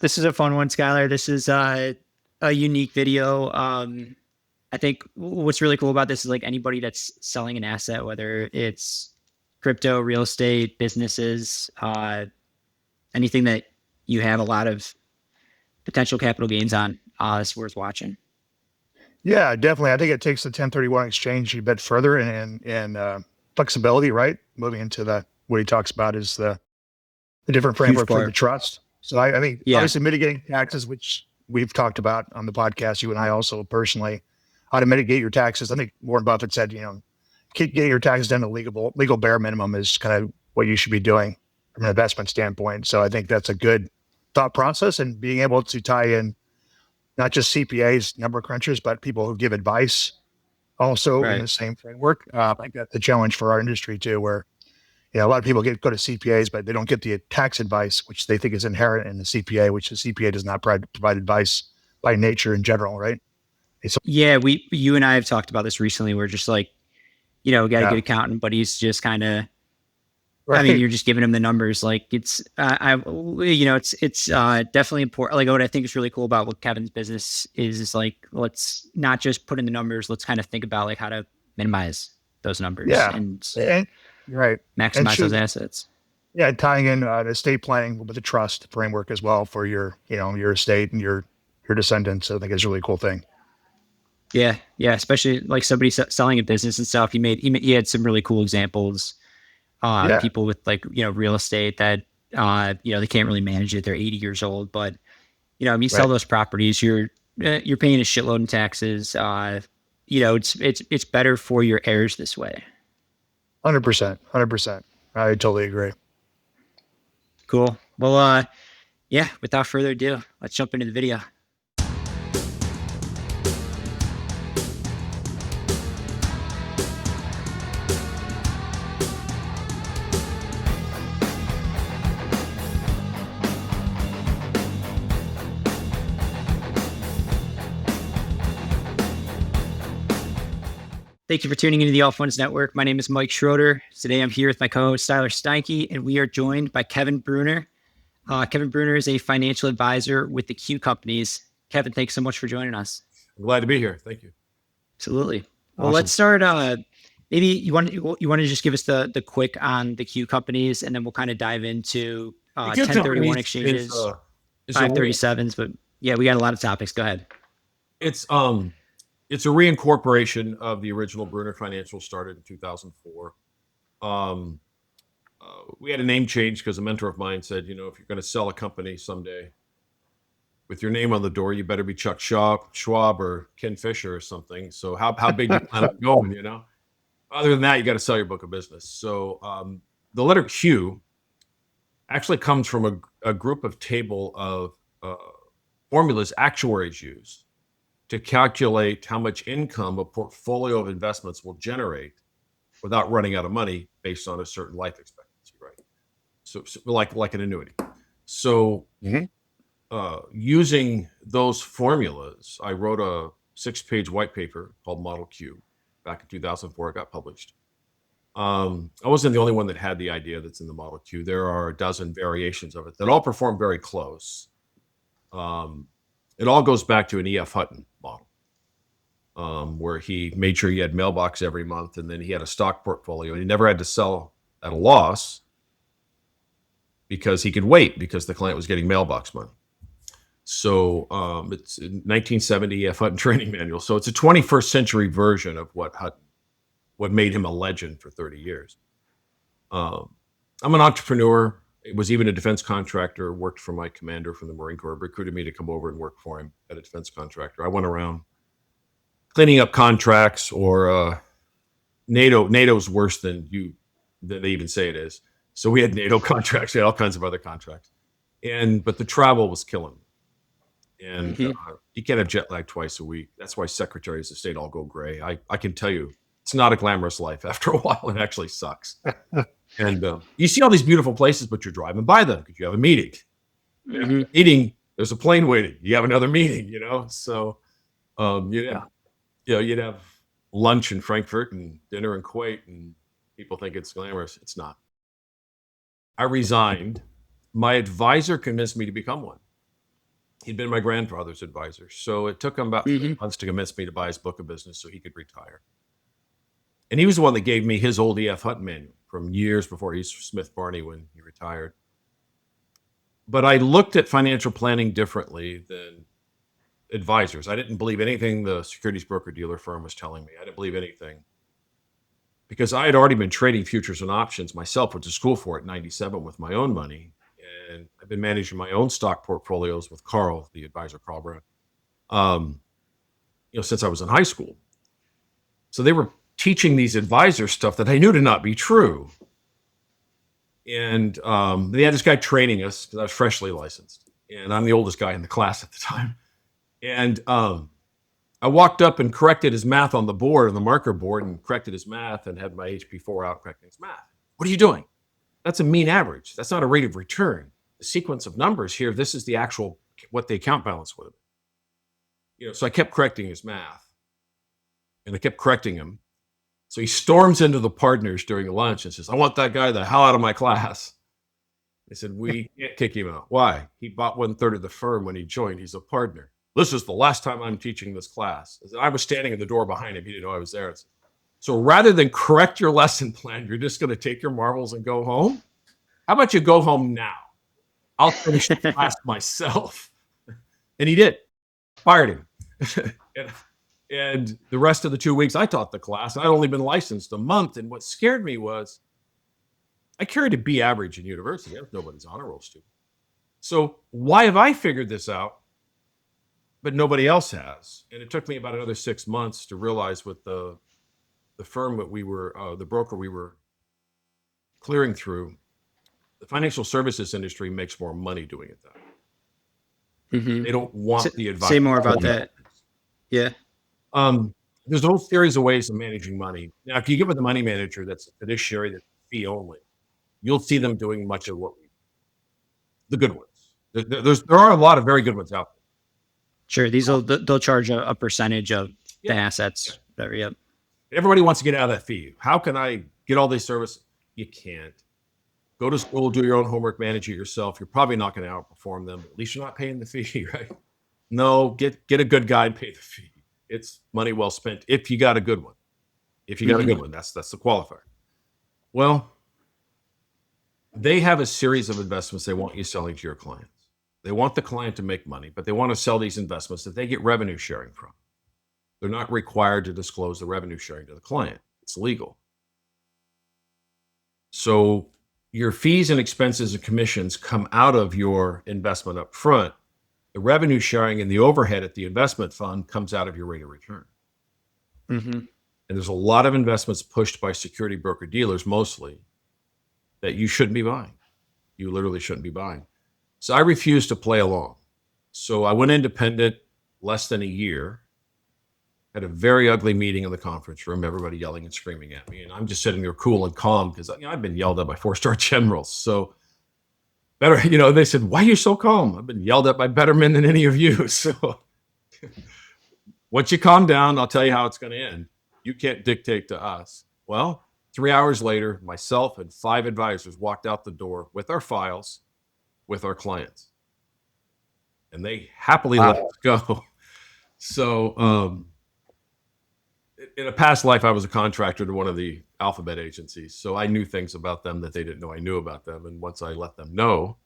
This is a fun one, Skyler. This is a unique video. I think what's really cool about this is like anybody that's selling an asset, whether it's crypto, real estate, businesses, anything that you have a lot of potential capital gains on, is worth watching. Yeah, definitely. I think it takes the 1031 exchange a bit further and flexibility, right? Moving into what he talks about is the different Huge framework for the part. trust. So I think Yeah. obviously mitigating taxes, which we've talked about on the podcast, you and I also personally, how to mitigate your taxes. I think Warren Buffett said, keep getting your taxes down to legal bare minimum is kind of what you should be doing from an investment standpoint. So I think that's a good thought process, and being able to tie in not just CPAs, number crunchers, but people who give advice also in Right. the same framework. I think that's the challenge for our industry too, where a lot of people go to CPAs, but they don't get the tax advice, which they think is inherent in the CPA, which the CPA does not provide advice by nature in general, right? It's, Yeah. You and I have talked about this recently. We're just like, we got a yeah, good accountant, but he's just kind of, I mean, right. you're just giving him the numbers. Like it's definitely important. Like what I think is really cool about what Kevin's business is like, let's not just put in the numbers. Let's kind of think about like how to minimize those numbers Yeah, and and right, and maximize those shoot, assets. yeah, tying in estate planning with the trust framework as well for your estate and your descendants. I think is a really cool thing. Yeah. Yeah. Especially like somebody selling a business and stuff. He had some really cool examples. Yeah, People with like, real estate that, they can't really manage it. They're 80 years old, but if you sell right. those properties, you're paying a shitload in taxes. It's better for your heirs this way. 100%, 100%. I totally agree. Cool. Well, yeah. Without further ado, let's jump into the video. Thank you for tuning into the All Funds Network. My name is Mike Schroeder. Today I'm here with my co-host Skyler Steinke, and we are joined by Kevin Brunner. Kevin Bruner is a financial advisor with the Q Companies. Kevin, thanks so much for joining us. I'm glad to be here. Thank you. Absolutely. Well, Awesome. let's start. Maybe you want to just give us the quick on the Q Companies, and then we'll kind of dive into The Q 1031 Companies exchanges, is a 537s. But yeah, we got a lot of topics. Go ahead. it's a reincorporation of the original Bruner Financial, started in 2004. We had a name change because a mentor of mine said, if you're going to sell a company someday with your name on the door, you better be Chuck Schwab or Ken Fisher or something. So how big do you plan on going? Other than that, you got to sell your book of business. So the letter Q actually comes from a group of table of formulas actuaries use to calculate how much income a portfolio of investments will generate without running out of money based on a certain life expectancy, right? So like an annuity. So using those formulas, I wrote a 6-page white paper called Model Q. Back in 2004, it got published. I wasn't the only one that had the idea that's in the Model Q. There are a dozen variations of it that all perform very close. It all goes back to an E.F. Hutton model, where he made sure he had mailbox every month, and then he had a stock portfolio, and he never had to sell at a loss because he could wait because the client was getting mailbox money. So it's in 1970 E.F. Hutton training manual. So it's a 21st century version of what made him a legend for 30 years. I'm an entrepreneur. It was even a defense contractor, worked for my commander from the Marine Corps, recruited me to come over and work for him at a defense contractor. I went around cleaning up contracts, or NATO's worse than they even say it is. So we had NATO contracts, we had all kinds of other contracts. But the travel was killing me. And you can't have jet lag twice a week. That's why secretaries of state all go gray. I can tell you, it's not a glamorous life. After a while, it actually sucks. And you see all these beautiful places, but you're driving by them because you have a meeting. There's a plane waiting. You have another meeting, So you'd have lunch in Frankfurt and dinner in Kuwait, and people think it's glamorous. It's not. I resigned. My advisor convinced me to become one. He'd been my grandfather's advisor. So it took him about 3 months to convince me to buy his book of business so he could retire. And he was the one that gave me his old E.F. Hunt manual from years before he was Smith Barney when he retired. But I looked at financial planning differently than advisors. I didn't believe anything the securities broker dealer firm was telling me. I didn't believe anything because I had already been trading futures and options myself, went to school for it in 97 with my own money. And I've been managing my own stock portfolios with Carl, the advisor, Carl Brown, since I was in high school. So they were teaching these advisors stuff that I knew to not be true. And they had this guy training us because I was freshly licensed. And I'm the oldest guy in the class at the time. And I walked up and corrected his math on the board, on the marker board, and corrected his math and had my HP4 out correcting his math. What are you doing? That's a mean average. That's not a rate of return. The sequence of numbers here, this is the actual, what the account balance would have been. So I kept correcting his math. And I kept correcting him. So he storms into the partners during lunch and says, I want that guy the hell out of my class. They said, we can't kick him out. Why? He bought 1/3 of the firm when he joined. He's a partner. This is the last time I'm teaching this class. I was standing in the door behind him. He didn't know I was there. So rather than correct your lesson plan, you're just going to take your marbles and go home? How about you go home now? I'll finish the class myself. And he did. Fired him. And the rest of the 2 weeks I taught the class, I'd only been licensed a month. And what scared me was I carried a B average in university. I was nobody's honor roll student. So why have I figured this out, but nobody else has? And it took me about another 6 months to realize with the firm that we were, the broker we were clearing through, the financial services industry makes more money doing it that way. They don't want the advice. Say more about that. Yeah. There's a whole series of ways of managing money. Now, if you get with a money manager that's a fiduciary, that's fee only, you'll see them doing much of what the good ones. There are a lot of very good ones out there. Sure. They'll charge a percentage of the assets. Yep. Everybody wants to get out of that fee. How can I get all these services? You can't. Go to school, do your own homework, manage it yourself. You're probably not going to outperform them. At least you're not paying the fee, right? No, get a good guy and pay the fee. It's money well spent if you got a good one. If you got a good one, that's the qualifier. Well, they have a series of investments they want you selling to your clients. They want the client to make money, but they want to sell these investments that they get revenue sharing from. They're not required to disclose the revenue sharing to the client. It's legal. So your fees and expenses and commissions come out of your investment up front. The revenue sharing and the overhead at the investment fund comes out of your rate of return. And there's a lot of investments pushed by security broker dealers mostly that you shouldn't be buying. You literally shouldn't be buying. So I refused to play along. So I went independent less than a year, had a very ugly meeting in the conference room, everybody yelling and screaming at me. And I'm just sitting there cool and calm because I've been yelled at by 4-star generals. So better, they said, why are you so calm? I've been yelled at by better men than any of you. So once you calm down, I'll tell you how it's going to end. You can't dictate to us. Well, 3 hours later, myself and 5 advisors walked out the door with our files, with our clients. And they happily let us go. So in a past life, I was a contractor to one of the alphabet agencies. So I knew things about them that they didn't know I knew about them. And once I let them know,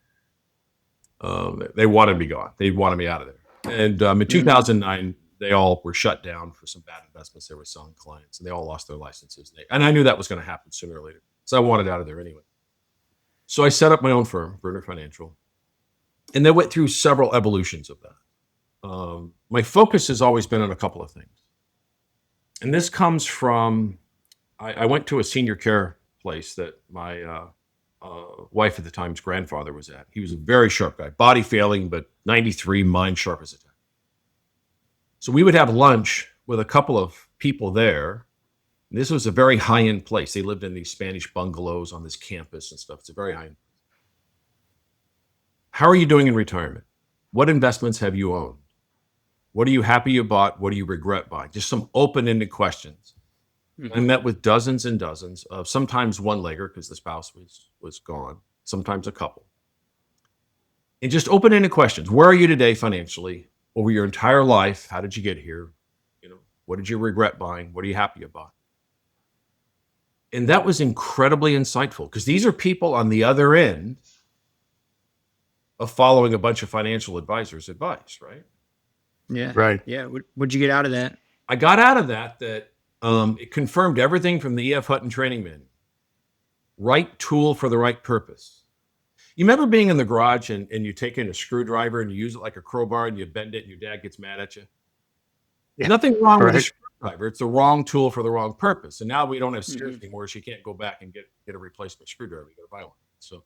they wanted me gone. They wanted me out of there. And in 2009, they all were shut down for some bad investments they were selling clients. And they all lost their licenses. And I knew that was going to happen sooner or later. So I wanted out of there anyway. So I set up my own firm, Brunner Financial. And they went through several evolutions of that. My focus has always been on a couple of things. And this comes from, I went to a senior care place that my wife at the time's grandfather was at. He was a very sharp guy, body failing, but 93, mind sharp as a tack. So we would have lunch with a couple of people there. And this was a very high-end place. They lived in these Spanish bungalows on this campus and stuff. It's a very high-end. How are you doing in retirement? What investments have you owned? What are you happy you bought? What do you regret buying? Just some open-ended questions. I met with dozens and dozens of sometimes one-legger because the spouse was gone, sometimes a couple. And just open-ended questions. Where are you today financially? Over your entire life, how did you get here? What did you regret buying? What are you happy about? And that was incredibly insightful because these are people on the other end of following a bunch of financial advisors' advice, right? Yeah. Right. Yeah. What'd you get out of that? I got out of that it confirmed everything from the E.F. Hutton training manual. Right tool for the right purpose. You remember being in the garage and you take in a screwdriver and you use it like a crowbar and you bend it and your dad gets mad at you? Yeah. Nothing wrong with a Right. screwdriver. It's the wrong tool for the wrong purpose. And now we don't have steers anymore, so you can't go back and get a replacement screwdriver. You got to buy one. So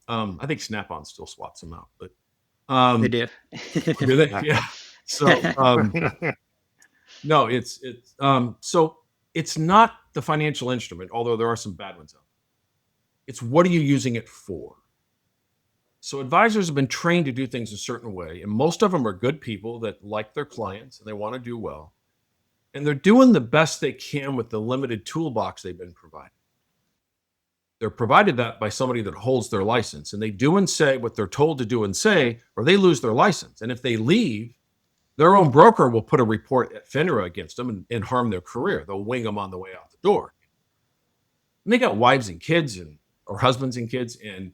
I think Snap-on still swaps them out, but They do. do they? Yeah. So no, so it's not the financial instrument, although there are some bad ones out there. It's what are you using it for? So advisors have been trained to do things a certain way, and most of them are good people that like their clients and they want to do well. And they're doing the best they can with the limited toolbox they've been provided. They're provided that by somebody that holds their license, and they do and say what they're told to do and say, or they lose their license. And if they leave, their own broker will put a report at FINRA against them and harm their career. They'll wing them on the way out the door. And they got wives and kids or husbands and kids and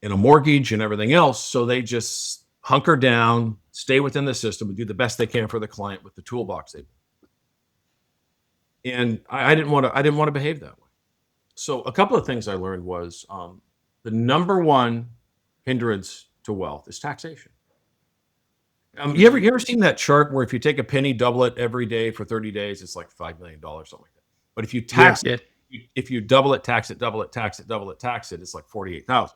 a mortgage and everything else. So they just hunker down, stay within the system, and do the best they can for the client with the toolbox they've. And I didn't want to behave that way. So a couple of things I learned was the number one hindrance to wealth is taxation. You ever seen that chart where if you take a penny, double it every day for 30 days, it's like $5 million, something like that. But if you tax Yeah. if you double it, tax it, double it, tax it, double it, tax it, it's like 48,000.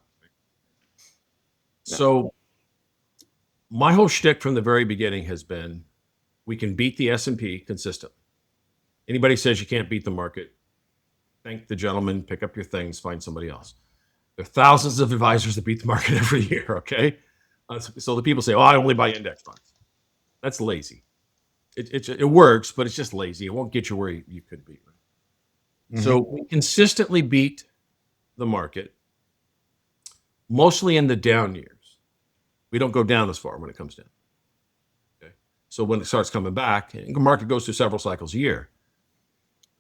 So my whole shtick from the very beginning has been, we can beat the S&P consistently. Anybody says you can't beat the market, thank the gentleman, pick up your things, find somebody else. There are thousands of advisors that beat the market every year, okay? So the people say, oh, I only buy index funds. That's lazy. It works, but it's just lazy. It won't get you where you could be. Right? So we consistently beat the market, mostly in the down years. We don't go down as far when it comes down. Okay. So when it starts coming back, and the market goes through several cycles a year.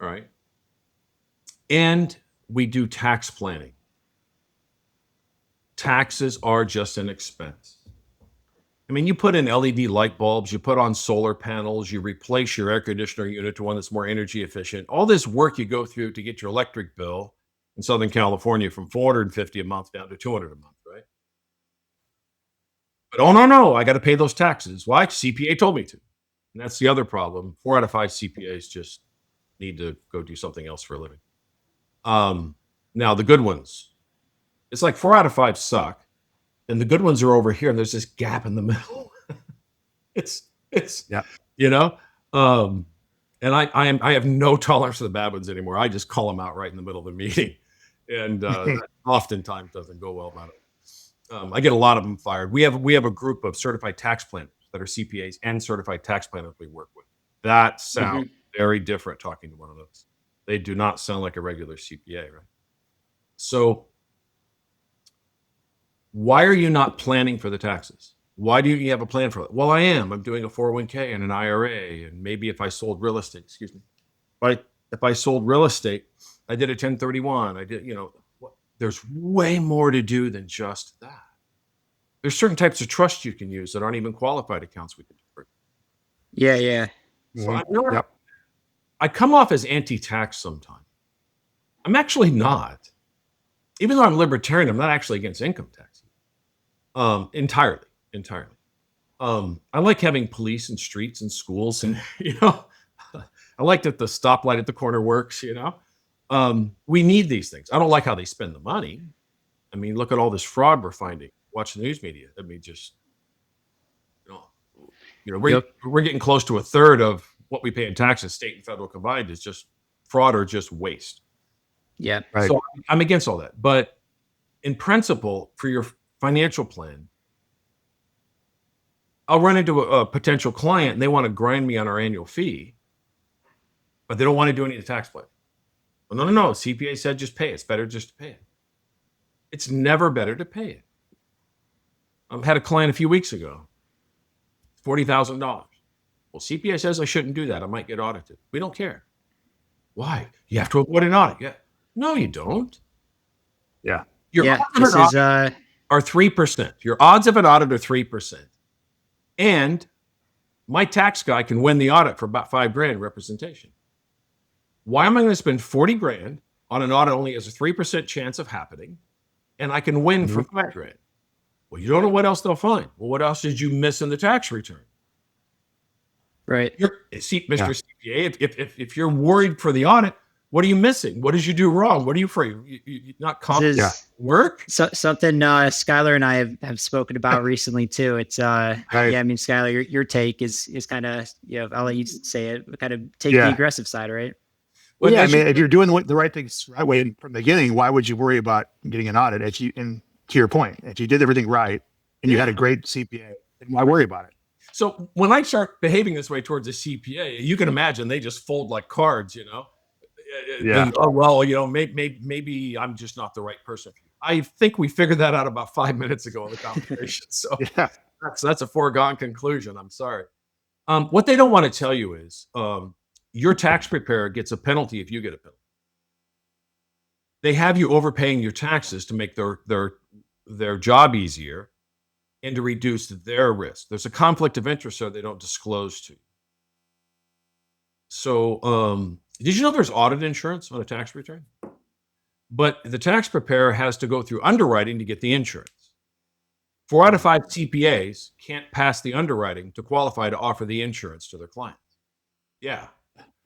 All right. And we do tax planning. Taxes are just an expense. I mean, you put in LED light bulbs, you put on solar panels, you replace your air conditioner unit to one that's more energy efficient. All this work you go through to get your electric bill in Southern California from $450 a month down to $200 a month, right? But oh, no, I got to pay those taxes. Why? CPA told me to. And that's the other problem. 4 out of 5 CPAs just need to go do something else for a living. Now, the good ones, it's like 4 out of 5 suck. And the good ones are over here, and there's this gap in the middle. it's Yeah. And I have no tolerance for the bad ones anymore. I just call them out right in the middle of the meeting, and that oftentimes doesn't go well about it. I get a lot of them fired. We have a group of certified tax planners that are CPAs and certified tax planners we work with. That sounds very different talking to one of those. They do not sound like a regular CPA, right? So why are you not planning for the taxes? Why do you have a plan for it? Well, I am. I'm doing a 401k and an IRA, and maybe if I sold real estate, if I sold real estate, I did a 1031. I did, there's way more to do than just that. There's certain types of trust you can use that aren't even qualified accounts we can do. Yeah. So I come off as anti-tax sometimes. I'm actually not. Even though I'm libertarian, I'm not actually against income tax. Entirely. I like having police and streets and schools, and I like that the stoplight at the corner works. We need these things. I don't like how they spend the money. I mean, look at all this fraud we're finding. Watch the news media. I mean, just we're getting close to a third of what we pay in taxes, state and federal combined, is just fraud or just waste. Yeah. Right. So I'm against all that. But in principle, for your financial plan, I'll run into a potential client and they want to grind me on our annual fee, but they don't want to do any of the tax plan. Well, no. CPA said just pay it. It's better just to pay it. It's never better to pay it. Had a client a few weeks ago, $40,000. Well, CPA says I shouldn't do that. I might get audited. We don't care. Why? You have to avoid an audit. Yeah. No, you don't. Yeah. Your Yeah, odds of this an is audit are 3%. Your odds of an audit are 3%. And my tax guy can win the audit for about $5,000 representation. Why am I going to spend $40,000 on an audit only has a 3% chance of happening, and I can win for $5,000? Well, you don't know what else they'll find. Well, what else did you miss in the tax return? right. See, Mr. CPA, if you're worried for the audit, what are you missing? What did you do wrong? What are you afraid? You not confident work? So, something Skyler and I have spoken about recently too. It's Right. yeah, I mean, Skyler, your take is kind of, I'll let you say it, kind of take the aggressive side, right? Well, yeah, I mean, if you're doing the right things right way from the beginning, why would you worry about getting an audit? If you, and to your point, if you did everything right and you had a great CPA, then why worry about it? So when I start behaving this way towards a CPA, you can imagine they just fold like cards, Yeah. Oh, well, maybe I'm just not the right person. I think we figured that out about 5 minutes ago in the conversation. So that's a foregone conclusion. I'm sorry. What they don't want to tell you is your tax preparer gets a penalty if you get a penalty. They have you overpaying your taxes to make their job easier and to reduce their risk. There's a conflict of interest there they don't disclose to you. So did you know there's audit insurance on a tax return? But the tax preparer has to go through underwriting to get the insurance. 4 out of 5 CPAs can't pass the underwriting to qualify to offer the insurance to their clients. Yeah.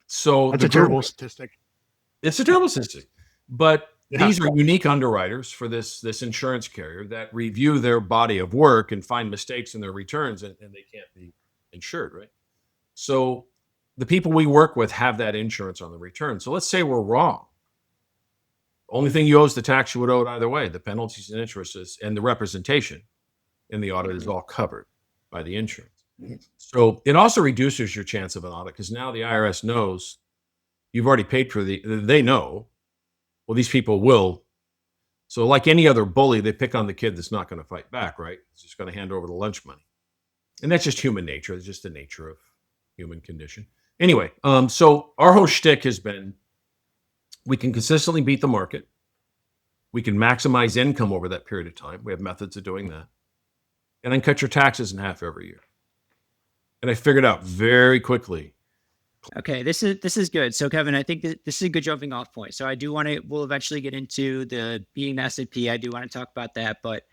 So that's a terrible statistic. It's a terrible statistic. But these are unique underwriters for this insurance carrier that review their body of work and find mistakes in their returns, and they can't be insured, right? So the people we work with have that insurance on the return. So let's say we're wrong. Only thing you owe is the tax you would owe it either way. The penalties and interest and the representation in the audit is all covered by the insurance. So it also reduces your chance of an audit because now the IRS knows you've already paid for they know, well, these people will. So like any other bully, they pick on the kid that's not going to fight back, right? It's just going to hand over the lunch money. And that's just human nature. It's just the nature of human condition. Anyway, so our whole shtick has been we can consistently beat the market. We can maximize income over that period of time. We have methods of doing that. And then cut your taxes in half every year. And I figured out very quickly. Okay, this is good. So Kevin, I think this is a good jumping off point. So I do want to, we'll eventually get into the being the S&P. I do want to talk about that, but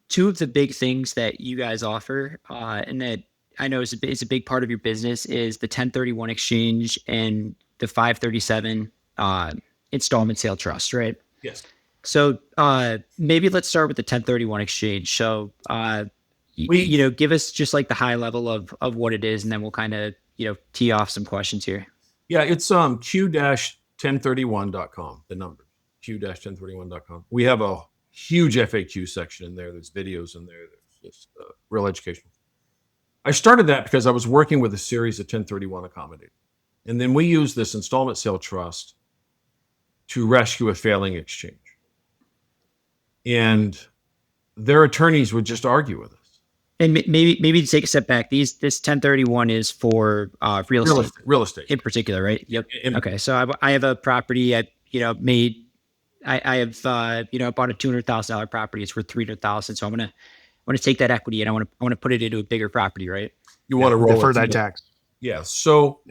two of the big things that you guys offer and that I know is a big part of your business is the 1031 exchange and the 537 installment sale trust, right? Yes. So maybe let's start with the 1031 exchange. So give us just like the high level of what it is, and then we'll kind of tee off some questions here. Yeah, it's q-1031.com, the number, q-1031.com. We have a huge FAQ section in there. There's videos in there. There's just real educational. I started that because I was working with a series of 1031 accommodators. And then we use this installment sale trust to rescue a failing exchange. And their attorneys would just argue with us. And maybe to take a step back, this 1031 is for real estate in particular, right? Yep. Okay. So I have a property I have bought a $200,000 property. It's worth $300,000. So I want to take that equity and I want to put it into a bigger property, right? You want to roll defer that tax. Yeah. So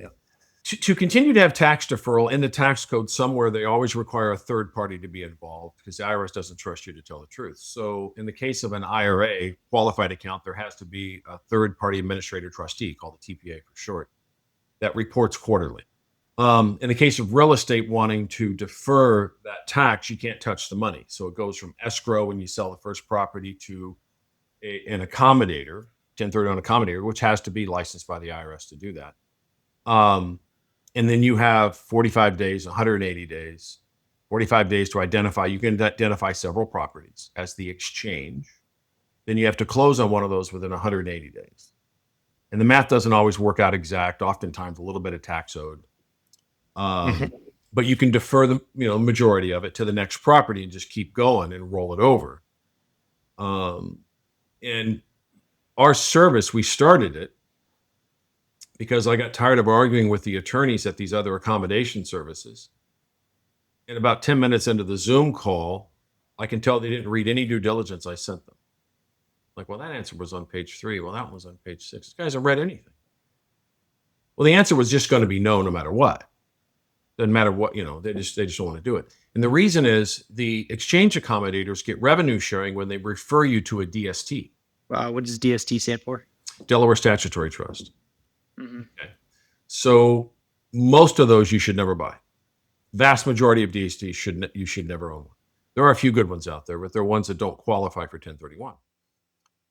to continue to have tax deferral in the tax code somewhere, they always require a third party to be involved because the IRS doesn't trust you to tell the truth. So in the case of an IRA qualified account, there has to be a third party administrator trustee called the TPA for short that reports quarterly. In the case of real estate wanting to defer that tax, you can't touch the money. So it goes from escrow when you sell the first property to an accommodator, 1031 accommodator, which has to be licensed by the IRS to do that. And then you have 45 days, 180 days, 45 days to identify. You can identify several properties as the exchange. Then you have to close on one of those within 180 days. And the math doesn't always work out exact. Oftentimes a little bit of tax owed. But you can defer the majority of it to the next property and just keep going and roll it over. And our service, we started it because I got tired of arguing with the attorneys at these other accommodation services. And about 10 minutes into the Zoom call, I can tell they didn't read any due diligence I sent them. Like, well, that answer was on page 3. Well, that one was on page 6. These guys haven't read anything. Well, the answer was just going to be no matter what. Doesn't matter what, they just don't want to do it. And the reason is the exchange accommodators get revenue sharing when they refer you to a DST. What does DST stand for? Delaware Statutory Trust. Mm-hmm. Okay. So most of those you should never buy. Vast majority of DSTs you should never own one. There are a few good ones out there, but there are ones that don't qualify for 1031.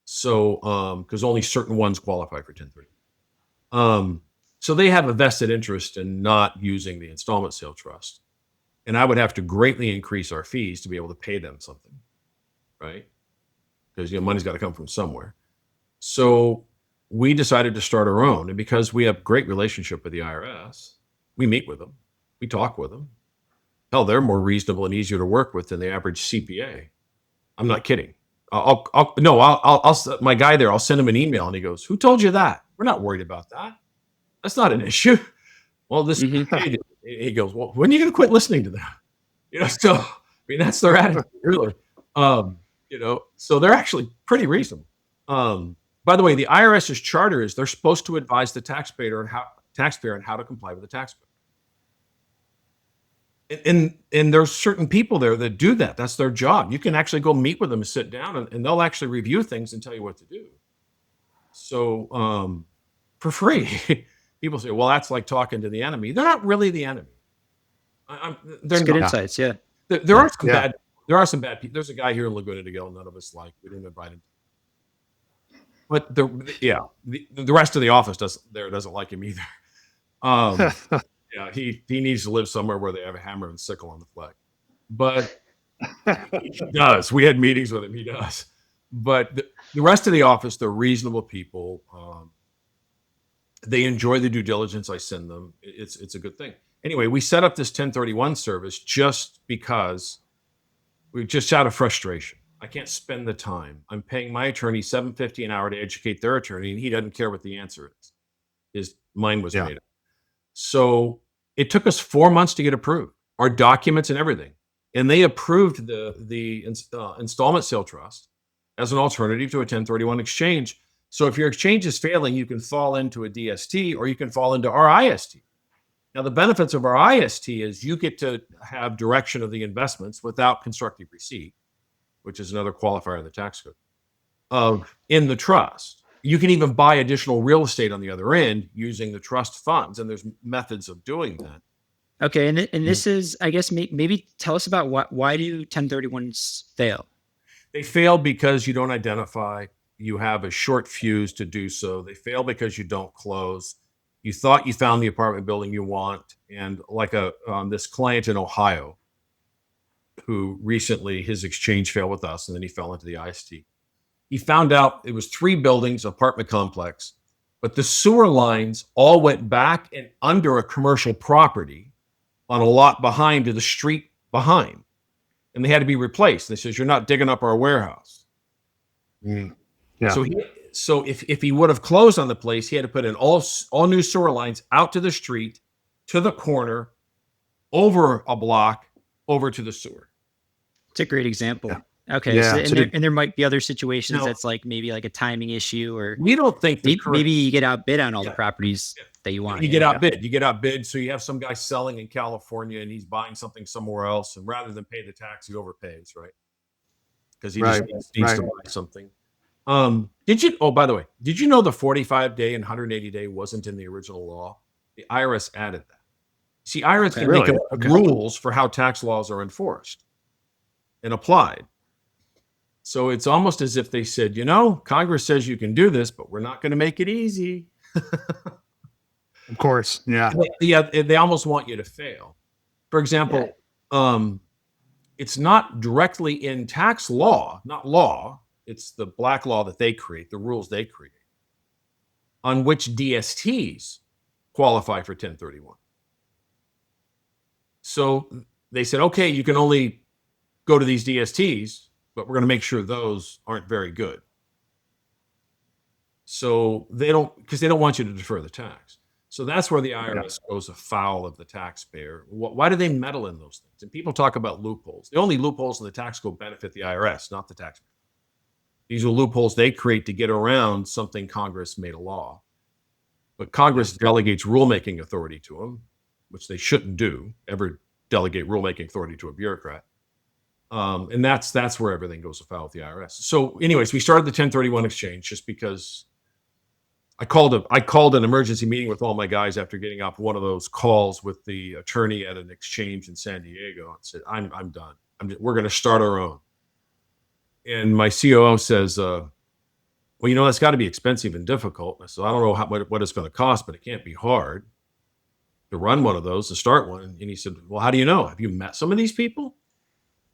So, because only certain ones qualify for 1031. So they have a vested interest in not using the Installment Sale Trust. And I would have to greatly increase our fees to be able to pay them something, right? Because money's got to come from somewhere. So we decided to start our own. And because we have great relationship with the IRS, we meet with them, we talk with them. Hell, they're more reasonable and easier to work with than the average CPA. I'm not kidding. My guy there, I'll send him an email and he goes, "Who told you that? We're not worried about that. That's not an issue." Well, he goes, "Well, when are you going to quit listening to them?" So, I mean, that's their attitude, really. So they're actually pretty reasonable. By the way, the IRS's charter is they're supposed to advise the taxpayer on how to comply with the tax code. And there's certain people there that do that. That's their job. You can actually go meet with them and sit down and they'll actually review things and tell you what to do. So, for free. People say, well, that's like talking to the enemy. They're not really the enemy. They're good insights. Yeah. There are some bad. There are some bad people. There's a guy here in Laguna de Gil none of us like. We didn't invite him. But the rest of the office doesn't like him either. Yeah, he needs to live somewhere where they have a hammer and sickle on the flag. But he does. We had meetings with him. He does. But the rest of the office, they're reasonable people. They enjoy the due diligence I send them. It's a good thing. Anyway, we set up this 1031 service just because we're just out of frustration. I can't spend the time. I'm paying my attorney $750 an hour to educate their attorney, and he doesn't care what the answer is. His mind was made up. So it took us 4 months to get approved, our documents and everything. And they approved the Installment Sale Trust as an alternative to a 1031 exchange. So if your exchange is failing, you can fall into a DST or you can fall into our IST. Now, the benefits of our IST is you get to have direction of the investments without constructive receipt, which is another qualifier in the tax code, in the trust. You can even buy additional real estate on the other end using the trust funds, and there's methods of doing that. Okay, and this is, I guess, maybe tell us about why do 1031s fail? They fail because you don't identify. You have a short fuse to do so. They fail because you don't close. You thought you found the apartment building you want, and like this client in Ohio, who recently his exchange failed with us, and then he fell into the IST. He found out it was 3 buildings, apartment complex, but the sewer lines all went back and under a commercial property on a lot behind to the street behind, and they had to be replaced. They says, "You're not digging up our warehouse." Mm. Yeah. So if he would have closed on the place, he had to put in all new sewer lines out to the street, to the corner, over a block, over to the sewer. It's a great example. Yeah. Okay. Yeah. And there might be other situations that's like maybe like a timing issue, or we don't think maybe you get outbid on all the properties that you want. You get outbid. So you have some guy selling in California and he's buying something somewhere else, and rather than pay the tax, he overpays, right? Because he just needs to buy something. By the way, did you know the 45-day and 180-day wasn't in the original law? The IRS added that. See, IRS can make up rules for how tax laws are enforced and applied. So it's almost as if they said, Congress says you can do this, but we're not going to make it easy. Of course. Yeah. They almost want you to fail. For example, it's not directly in tax law, not law. It's the black law that they create, the rules they create, on which DSTs qualify for 1031. So they said, okay, you can only go to these DSTs, but we're going to make sure those aren't very good. So they don't want you to defer the tax. So that's where the IRS goes afoul of the taxpayer. Why do they meddle in those things? And people talk about loopholes. The only loopholes in the tax code benefit the IRS, not the taxpayer. These are loopholes they create to get around something Congress made a law. But Congress delegates rulemaking authority to them, which they shouldn't do, ever delegate rulemaking authority to a bureaucrat. And that's where everything goes afoul with the IRS. So anyways, we started the 1031 exchange just because I called an emergency meeting with all my guys after getting off one of those calls with the attorney at an exchange in San Diego and said, I'm done. We're going to start our own. And my COO says, well, that's got to be expensive and difficult. And I said, I don't know what it's going to cost, but it can't be hard to run one of those, to start one. And he said, well, how do you know? Have you met some of these people?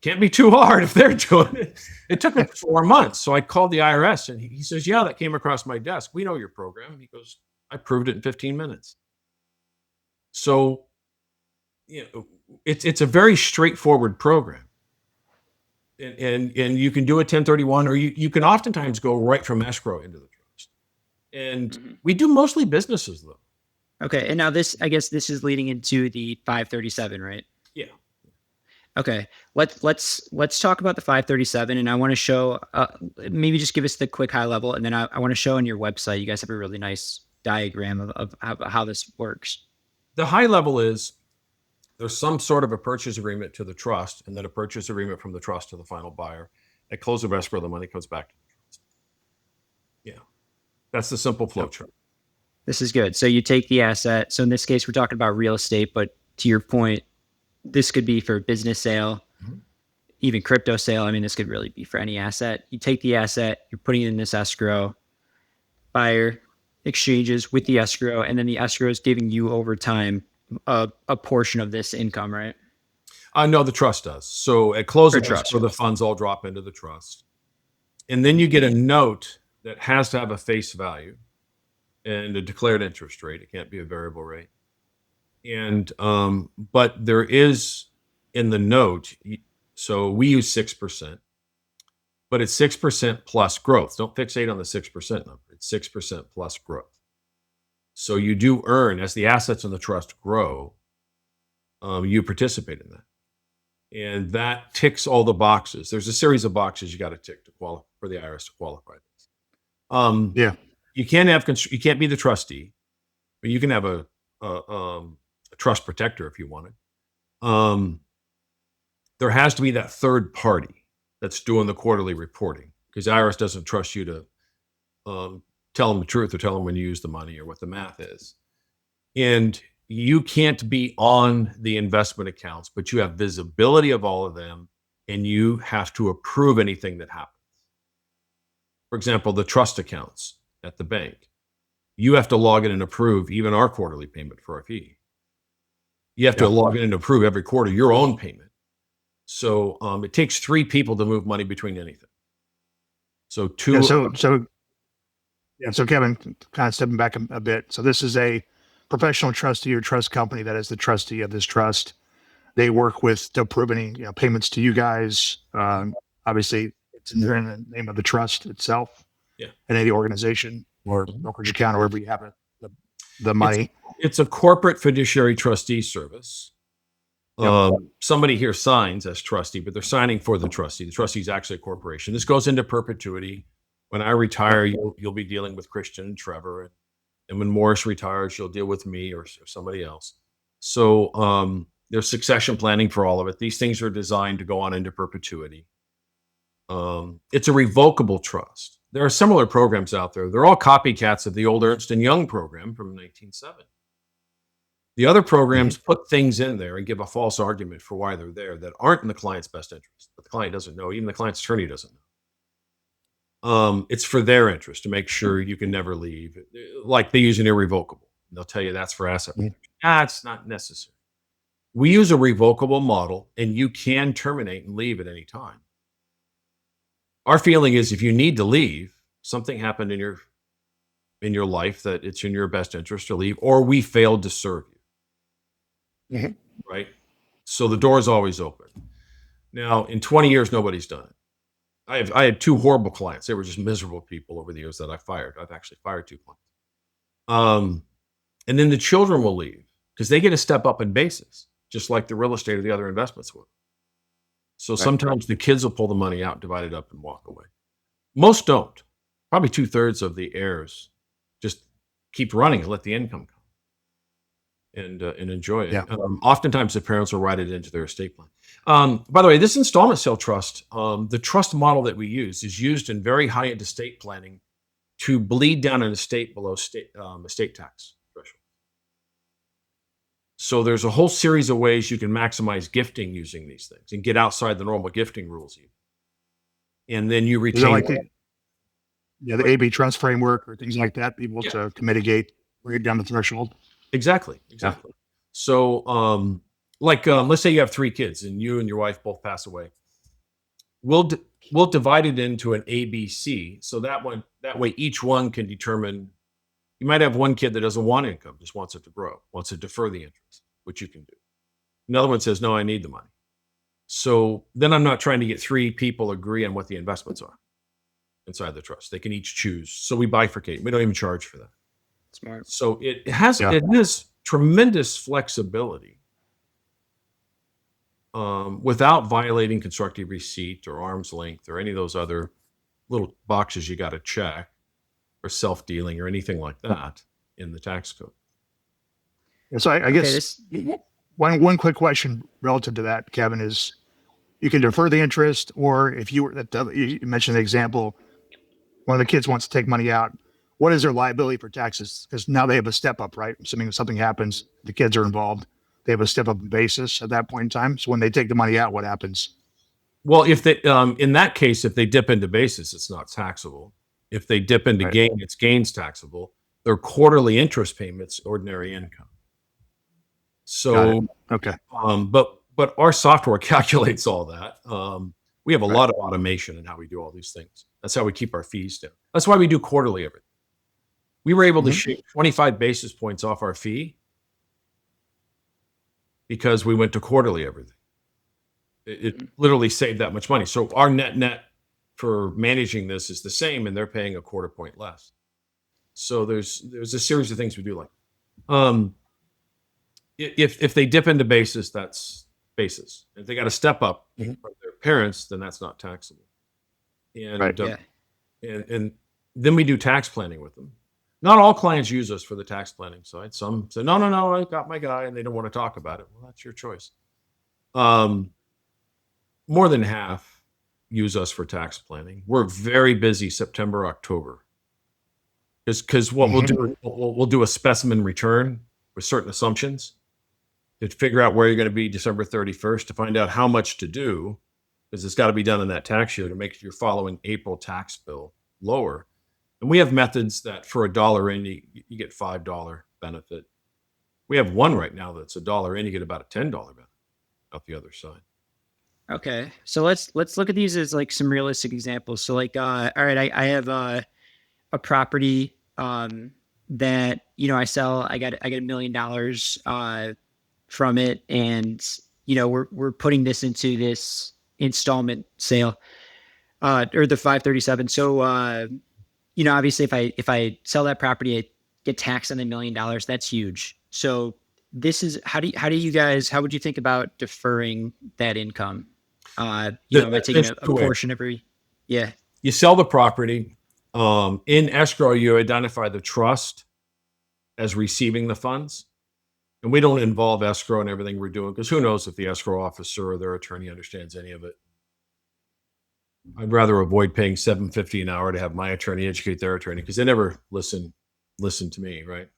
Can't be too hard if they're doing it. It took me 4 months. So I called the IRS and he says, yeah, that came across my desk. We know your program. He goes, I proved it in 15 minutes. So, it's a very straightforward program. And you can do a 1031, or you can oftentimes go right from escrow into the trust. And we do mostly businesses though. Okay. And now I guess this is leading into the 537, right? Yeah. Okay. Let's talk about the 537, and I want to show, maybe just give us the quick high level. And then I want to show on your website, you guys have a really nice diagram of how this works. The high level is there's some sort of a purchase agreement to the trust, and then a purchase agreement from the trust to the final buyer. At close of escrow, the money comes back to the trust. Yeah. That's the simple flow chart. This is good. So you take the asset. So in this case, we're talking about real estate, but to your point, this could be for business sale, even crypto sale. I mean, this could really be for any asset. You take the asset, you're putting it in this escrow, buyer exchanges with the escrow, and then the escrow is giving you over time a portion of this income, right? No, the trust does. So at close of escrow, the funds all drop into the trust. And then you get a note that has to have a face value and a declared interest rate. It can't be a variable rate. And but there is in the note, so we use 6%, but it's 6% plus growth. Don't fixate on the 6% number. It's 6% plus growth. So you do earn, as the assets in the trust grow, you participate in that. And that ticks all the boxes. There's a series of boxes you got to tick to qualify for the IRS to qualify this. You can't be the trustee, but you can have a trust protector if you wanted. There has to be that third party that's doing the quarterly reporting, because the IRS doesn't trust you to tell them the truth or tell them when you use the money or what the math is. And you can't be on the investment accounts, but you have visibility of all of them, and you have to approve anything that happens. For example, the trust accounts at the bank, you have to log in and approve even our quarterly payment for our fee. You have to log in and approve every quarter your own payment. So it takes 3 people to move money between anything. So two. So Kevin, kind of stepping back a bit. So this is a professional trustee or trust company that is the trustee of this trust. They work with to approve any payments to you guys. Obviously, it's in the name of the trust itself, and the organization or brokerage account, or wherever you have the money. It's a corporate fiduciary trustee service. Somebody here signs as trustee, but they're signing for the trustee. The trustee is actually a corporation. This goes into perpetuity. When I retire, you'll be dealing with Christian and Trevor, and when Morris retires, you'll deal with me or somebody else. So there's succession planning for all of it. These things are designed to go on into perpetuity. It's a revocable trust. There are similar programs out there. They're all copycats of the old Ernst & Young program from 1970. The other programs put things in there and give a false argument for why they're there that aren't in the client's best interest. But the client doesn't know. Even the client's attorney doesn't know. It's for their interest to make sure you can never leave. Like they use an irrevocable. They'll tell you that's for asset protection. It's not necessary. We use a revocable model, and you can terminate and leave at any time. Our feeling is if you need to leave, something happened in your life that it's in your best interest to leave, or we failed to serve you. Right? So the door is always open. Now, in 20 years, nobody's done it. I had two horrible clients. They were just miserable people over the years that I fired. I've actually fired two clients. And then the children will leave because they get a step up in basis, just like the real estate or the other investments would. So sometimes the kids will pull the money out, divide it up, and walk away. Most don't. Probably 2/3 of the heirs just keep running and let the income come and enjoy it. Yeah. Oftentimes the parents will write it into their estate plan. By the way, this installment sale trust, the trust model that we use is used in very high-end estate planning to bleed down an estate below estate tax threshold. So there's a whole series of ways you can maximize gifting using these things and get outside the normal gifting rules even. And then you Is that retain. like the AB trust framework or things like that, people to mitigate, bring it down the threshold? Exactly. So, let's say you have 3 kids and you and your wife both pass away. We'll divide it into an ABC, so that way each one can determine. You might have one kid that doesn't want income, just wants it to grow, wants to defer the interest, which you can do. Another one says, no, I need the money. So then I'm not trying to get 3 people agree on what the investments are inside the trust. They can each choose. So we bifurcate. We don't even charge for that. Smart. So it has tremendous flexibility without violating constructive receipt or arm's length or any of those other little boxes you got to check, or self-dealing or anything like that in the tax code. So I guess one quick question relative to that, Kevin, is you can defer the interest, or if you mentioned the example, one of the kids wants to take money out. What is their liability for taxes? Because now they have a step up, right? Assuming something happens, the kids are involved. They have a step up in basis at that point in time. So when they take the money out, what happens? Well, if they, in that case, if they dip into basis, it's not taxable. If they dip into gain, it's gains taxable. Their quarterly interest payments, ordinary income. So, okay. But our software calculates all that. We have a lot of automation in how we do all these things. That's how we keep our fees down. That's why we do quarterly everything. We were able to shave 25 basis points off our fee because we went to quarterly everything. It literally saved that much money. So our net for managing this is the same, and they're paying a quarter point less. So there's a series of things we do like. If they dip into basis, that's basis. If they got to step up from their parents, then that's not taxable. And and then we do tax planning with them. Not all clients use us for the tax planning side. Some say, no, I got my guy, and they don't want to talk about it. Well, that's your choice. More than half use us for tax planning. We're very busy September, October. Because what we'll do, we'll do a specimen return with certain assumptions to figure out where you're going to be December 31st, to find out how much to do, because it's got to be done in that tax year to make your following April tax bill lower. And we have methods that for $1 in, you get $5 benefit. We have one right now that's $1 in, you get about a $10 benefit out the other side. Okay, so let's look at these as like some realistic examples. So like, all right, I have a property that I sell. I get $1 million from it, and we're putting this into this installment sale or the 537. So obviously if I sell that property, I get taxed on $1 million. That's huge. So this is how would you think about deferring that income? By taking a portion every, you sell the property. In escrow, you identify the trust as receiving the funds. And we don't involve escrow in everything we're doing, because who knows if the escrow officer or their attorney understands any of it. I'd rather avoid paying $7.50 an hour to have my attorney educate their attorney, because they never listen to me, right?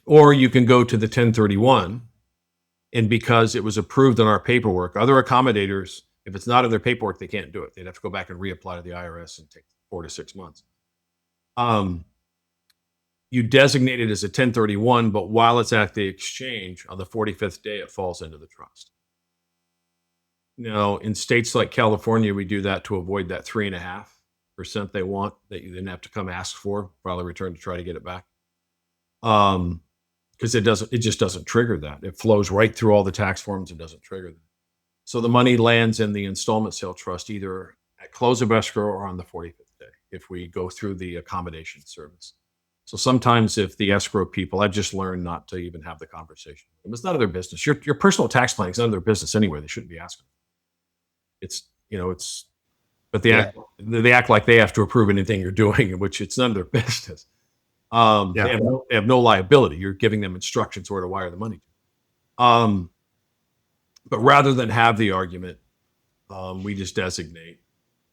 Or you can go to the 1031, and because it was approved on our paperwork, other accommodators, if it's not in their paperwork, they can't do it. They'd have to go back and reapply to the IRS and take 4 to 6 months. You designate it as a 1031, but while it's at the exchange, on the 45th day, it falls into the trust. Now, in states like California, we do that to avoid that 3.5% they want that you then have to come ask for, file a return to try to get it back. Because it just doesn't trigger that. It flows right through all the tax forms and doesn't trigger that. So the money lands in the installment sale trust either at close of escrow or on the 45th day if we go through the accommodation service. So sometimes if the escrow people, I've just learned not to even have the conversation. It's none of their business. Your personal tax planning is none of their business anyway. They shouldn't be asking. But they act like they have to approve anything you're doing, which it's none of their business. They have no liability. You're giving them instructions where to wire the money to. But rather than have the argument, we just designate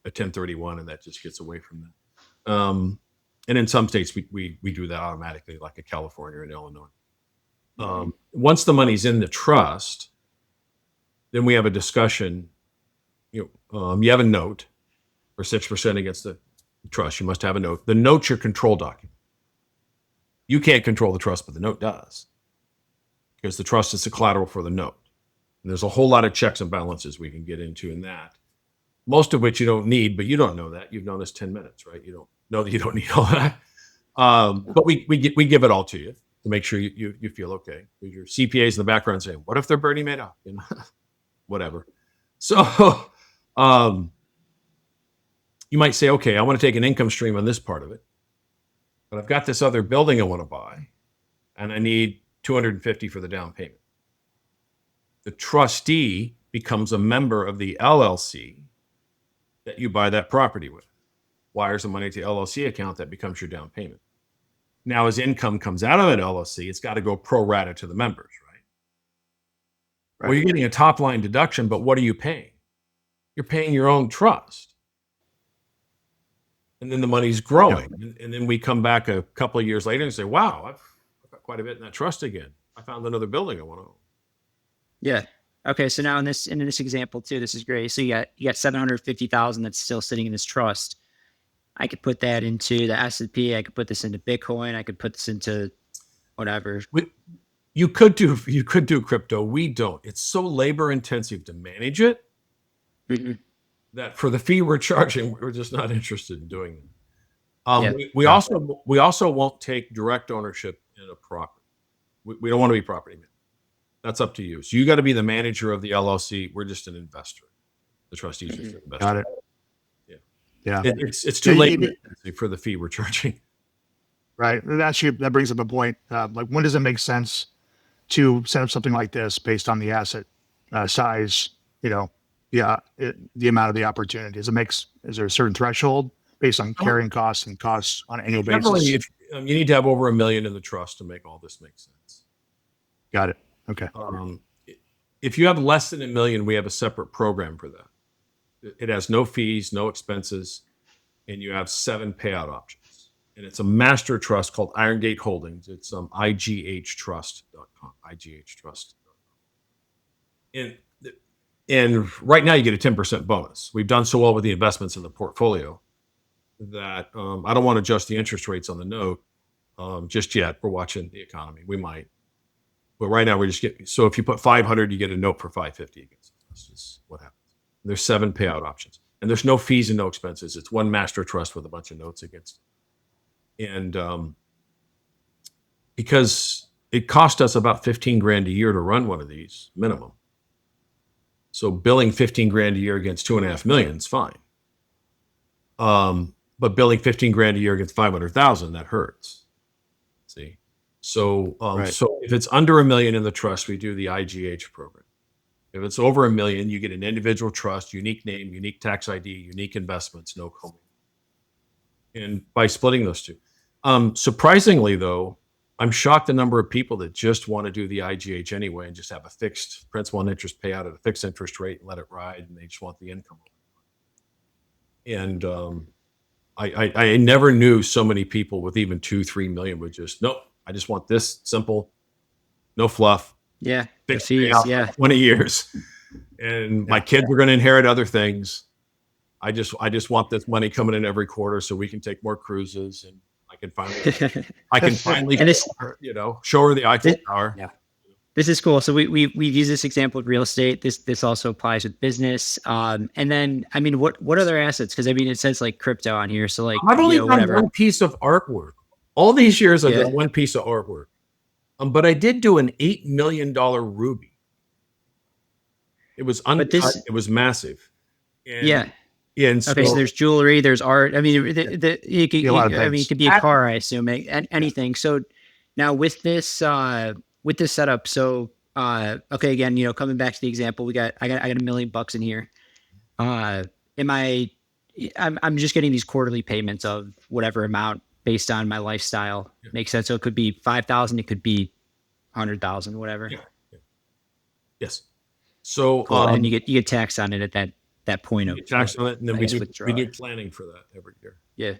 a 1031, and that just gets away from that. And in some states, we do that automatically, like in California and Illinois. Once the money's in the trust, then we have a discussion. You have a note for 6% against the trust. You must have a note. The note's your control document. You can't control the trust, but the note does, because the trust is the collateral for the note. And there's a whole lot of checks and balances we can get into in that, most of which you don't need, but you don't know that. You've known this 10 minutes, right? You don't know that you don't need all that. But we give it all to you to make sure you feel okay. Your CPA's in the background saying, what if they're Bernie Madoff? Whatever. So you might say, okay, I want to take an income stream on this part of it, but I've got this other building I want to buy, and I need $250 for the down payment. The trustee becomes a member of the LLC that you buy that property with. Wires the money to the LLC account, that becomes your down payment. Now, as income comes out of that LLC, it's got to go pro rata to the members, right? Well, you're getting a top line deduction, but what are you paying? You're paying your own trust. And then the money's growing. And then we come back a couple of years later and say, wow, I've got quite a bit in that trust again. I found another building I want to own. Yeah. Okay. So now in this example too, this is great. So you got 750,000 that's still sitting in this trust. I could put that into the S&P. I could put this into Bitcoin. I could put this into whatever. You could do crypto. We don't. It's so labor intensive to manage it that for the fee we're charging, we're just not interested in doing that. We also won't take direct ownership in a property. We don't want to be property managers. That's up to you. So you got to be the manager of the LLC. We're just an investor. The trustee's just an investor. Got it. Yeah. It's too late for the fee we're charging. Right. That brings up a point. Like, when does it make sense to set up something like this based on the asset size? The amount of the opportunity. Is there a certain threshold based on carrying costs and costs on an annual basis? Definitely, you need to have over $1 million in the trust to make all this make sense. Got it. Okay. If you have less than $1 million, we have a separate program for that. It has no fees, no expenses, and you have 7 payout options. And it's a master trust called Iron Gate Holdings. It's ightrust.com, ightrust.com. And right now you get a 10% bonus. We've done so well with the investments in the portfolio that I don't want to adjust the interest rates on the note just yet. We're watching the economy. We might. But right now so if you put 500, you get a note for 550 against it. That's just what happens. There's 7 payout options, and there's no fees and no expenses. It's one master trust with a bunch of notes against it. And because it cost us about $15,000 a year to run one of these minimum. So billing $15,000 a year against $2.5 million is fine. But billing $15,000 a year against $500,000, that hurts. See? So, so if it's under $1 million in the trust, we do the IGH program. If it's over $1 million, you get an individual trust, unique name, unique tax ID, unique investments, no co-mingle. And by splitting those two. Surprisingly, though, I'm shocked the number of people that just want to do the IGH anyway and just have a fixed principal and interest payout at a fixed interest rate and let it ride, and they just want the income. And I never knew so many people with even 2-3 million would just, nope, I just want this simple, no fluff. Yeah. Fixed payout, 20 years. And my kids are going to inherit other things. I just want this money coming in every quarter so we can take more cruises, and I can finally and this, show her the Eiffel Tower. Yeah. This is cool. So we've used this example with real estate. This also applies with business. And then, I mean, what other assets? Because I mean, it says like crypto on here. So like, I've only done one piece of artwork. All these years, I've done one piece of artwork. But I did do an $8 million ruby. It was But uncut. this, It was massive. And, yeah. and Okay, so so there's jewelry, there's art. I mean, Be a lot of I mean, it things. could be a car, I assume, anything. So now with this setup, so okay, again, coming back to the example, I got $1 million in here. Uh, am I? I'm just getting these quarterly payments of whatever amount based on my lifestyle. Yeah. Makes sense. So it could be 5,000, it could be 100,000, whatever. yeah, yeah. Yes. So Cool. And you get taxed on it at that point we of get taxed on it, and then I we guess do withdrawal. planning for that every year. Yeah.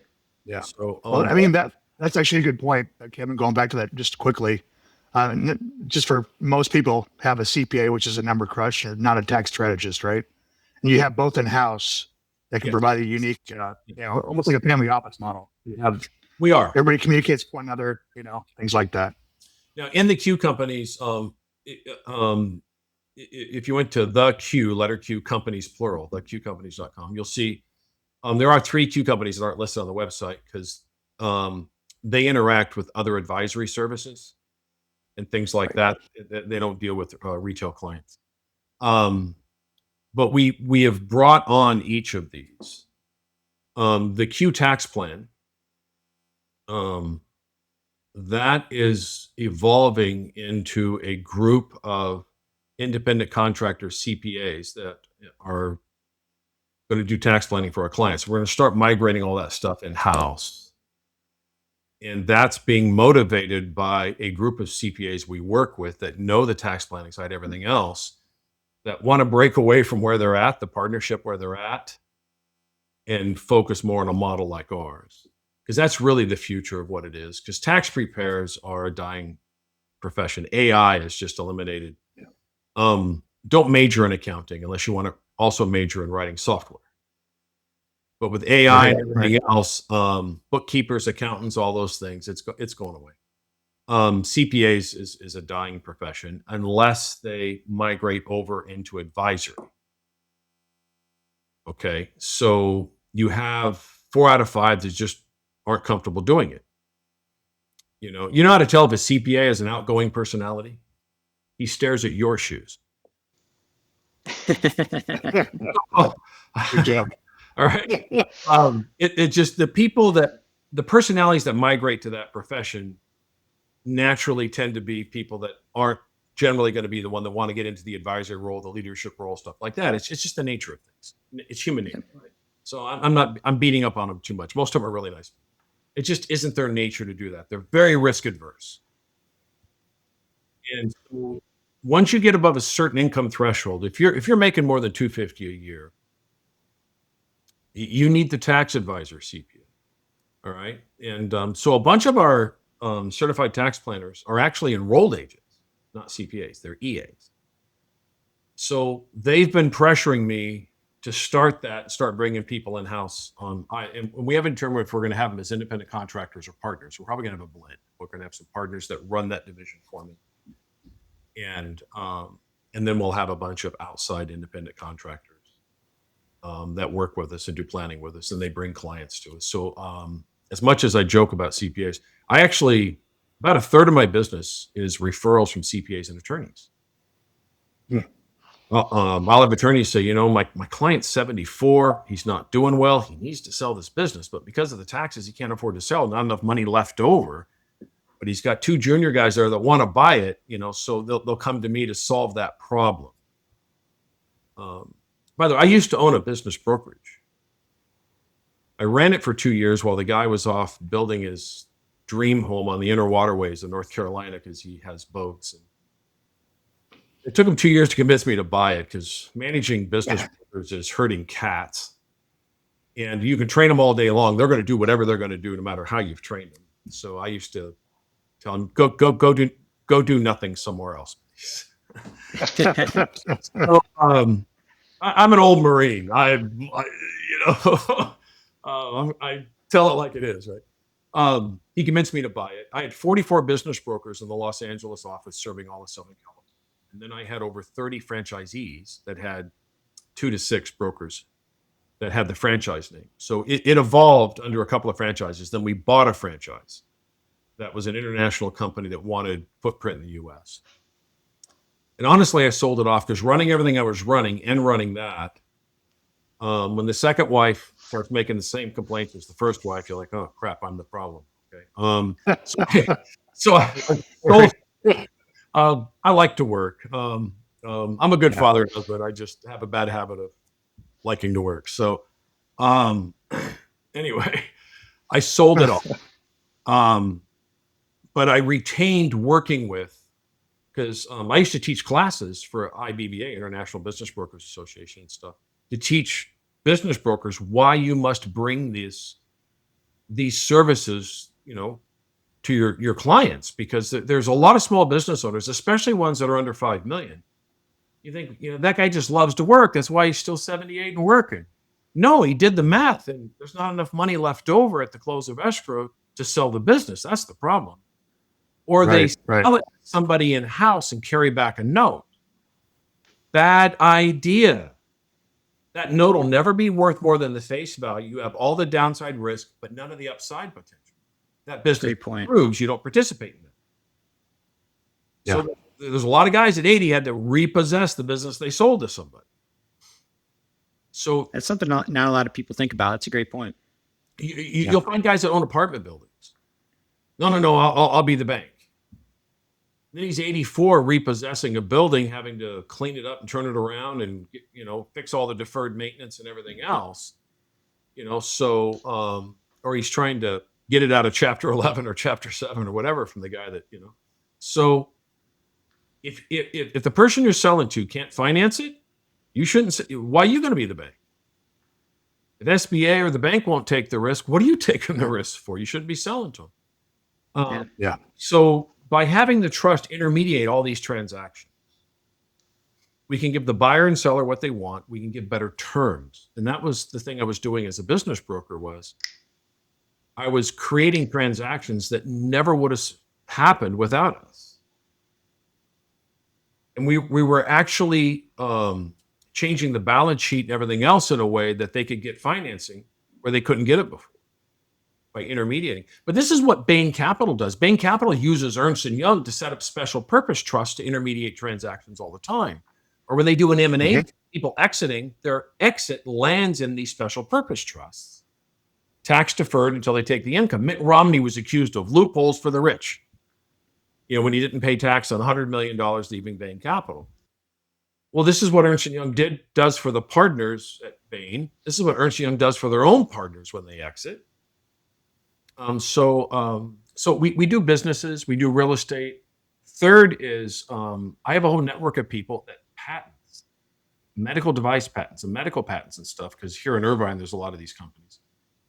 Yeah. So Well, I mean, that's actually a good point, Kevin, going back to that just quickly. Just for most people have a CPA, which is a number cruncher, not a tax strategist, right? And you have both in house that can Yes. provide a unique, almost like a family office model. You have we are everybody communicates with one another, things like that. now in the Q companies. If you went to the Q, letter Q companies, plural, theqcompanies.com, you'll see there are 3 Q companies that aren't listed on the website because they interact with other advisory services and things like that. They don't deal with retail clients. But we have brought on each of these. The Q tax plan, that is evolving into a group of independent contractor CPAs that are going to do tax planning for our clients. We're going to start migrating all that stuff in house. And that's being motivated by a group of CPAs we work with that know the tax planning side, everything else, that want to break away from where they're at, the partnership where they're at, and focus more on a model like ours. Because that's really the future of what it is. Because tax preparers are a dying profession. AI is just eliminated. Don't major in accounting unless you want to also major in writing software. But with AI and everything else, bookkeepers, accountants, all those things, it's going away. CPAs is a dying profession unless they migrate over into advisory. Okay, so you have 4 out of 5 that just aren't comfortable doing it. You know how to tell if a CPA is an outgoing personality? He stares at your shoes. Oh, Good job. all right. It just the personalities that migrate to that profession naturally tend to be people that aren't generally going to be the one that want to get into the advisory role, the leadership role, stuff like that. It's just the nature of things. It's human nature, right? So I'm beating up on them too much. Most of them are really nice. It just isn't their nature to do that. They're very risk adverse. And so once you get above a certain income threshold, if you're making more than $250 a year, you need the tax advisor CPA. All right. And so a bunch of our certified tax planners are actually enrolled agents, not CPAs. They're EAs. So they've been pressuring me to start bringing people in house. And we haven't determined if we're going to have them as independent contractors or partners. We're probably going to have a blend. We're going to have some partners that run that division for me, and then we'll have a bunch of outside independent contractors that work with us and do planning with us, and they bring clients to us. So as much as I joke about CPAs, I actually about a third of my business is referrals from CPAs and attorneys. Yeah. I'll have attorneys say, my client's 74. He's not doing well. He needs to sell this business, but because of the taxes, he can't afford to sell. Not enough money left over. But he's got 2 junior guys there that want to buy it. So they'll come to me to solve that problem. By the way, I used to own a business brokerage. I ran it for 2 years while the guy was off building his dream home on the inner waterways of North Carolina because he has boats. And it took him 2 years to convince me to buy it because managing business brokers is herding cats. And you can train them all day long. They're going to do whatever they're going to do no matter how you've trained them. So I used to tell them, go do nothing somewhere else. So, I'm an old Marine. I tell it like it is, right? He convinced me to buy it. I had 44 business brokers in the Los Angeles office serving all of Southern California. And then I had over 30 franchisees that had 2 to 6 brokers that had the franchise name. So it evolved under a couple of franchises. Then we bought a franchise that was an international company that wanted footprint in the U.S. And honestly, I sold it off because running everything I was running and running that, when the second wife starts making the same complaints as the first wife, you're like, oh crap, I'm the problem. Okay. So I sold. I like to work. I'm a good father and husband. I just have a bad habit of liking to work. So, anyway, I sold it all. But I retained working with, because I used to teach classes for IBBA, International Business Brokers Association and stuff, to teach business brokers why you must bring these services, to your clients, because there's a lot of small business owners, especially ones that are under 5 million. You think, that guy just loves to work. That's why he's still 78 and working. No, he did the math, and there's not enough money left over at the close of escrow to sell the business. That's the problem. Or they sell it to somebody in-house and carry back a note. Bad idea. That note will never be worth more than the face value. You have all the downside risk, but none of the upside potential. That business proves you don't participate in it. Yeah. So there's a lot of guys at 80 had to repossess the business they sold to somebody. So that's something not a lot of people think about. That's a great point. You'll find guys that own apartment buildings. No, I'll be the bank. Then he's 84, repossessing a building, having to clean it up and turn it around and, fix all the deferred maintenance and everything else. Or he's trying to get it out of Chapter 11 or Chapter 7 or whatever from the guy that, So if the person you're selling to can't finance it, you shouldn't say, why are you going to be the bank? If SBA or the bank won't take the risk, what are you taking the risk for? You shouldn't be selling to them. So by having the trust intermediate all these transactions, we can give the buyer and seller what they want. We can give better terms. And that was the thing I was doing as a business broker, was I was creating transactions that never would have happened without us. And we were actually changing the balance sheet and everything else in a way that they could get financing where they couldn't get it before, by intermediating. But this is what Bain Capital does. Bain Capital uses Ernst & Young to set up special purpose trusts to intermediate transactions all the time. Or when they do an M&A, people exiting, their exit lands in these special purpose trusts, tax deferred until they take the income. Mitt Romney was accused of loopholes for the rich, when he didn't pay tax on $100 million leaving Bain Capital. Well, this is what Ernst & Young does for the partners at Bain. This is what Ernst & Young does for their own partners when they exit. So we do businesses, we do real estate. Third is I have a whole network of people that patents, medical device patents and medical patents and stuff, because here in Irvine, there's a lot of these companies.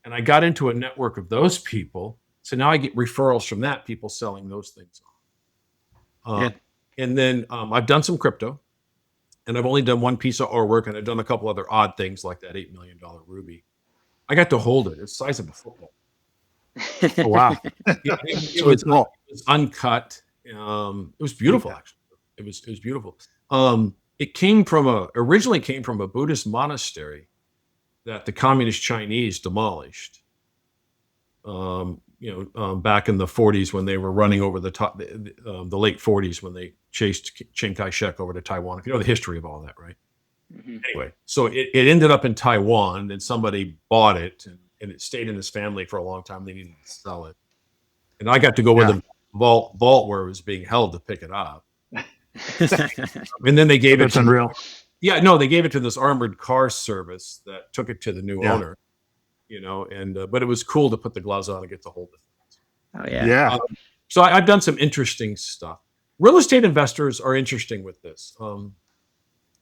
And I got into a network of those people. So now I get referrals from that, people selling those things. And then I've done some crypto, and I've only done one piece of artwork, and I've done a couple other odd things like that $8 million ruby. I got to hold it. It's the size of a football. Oh, wow. It was uncut. It was beautiful, actually. It was beautiful. It originally came from a Buddhist monastery that the communist Chinese demolished. Back in the 40s when they were running over the top, the late 40s when they chased Chiang Kai-shek over to Taiwan. If you know the history of all that, right? Mm-hmm. Anyway, so it ended up in Taiwan, and somebody bought it, and it stayed in his family for a long time. They needed to sell it, and I got to go with them vault where it was being held to pick it up. And then they gave it to unreal. Yeah, no, they gave it to this armored car service that took it to the new owner. But it was cool to put the gloves on and get to hold it. Oh yeah. So I've done some interesting stuff. Real estate investors are interesting with this.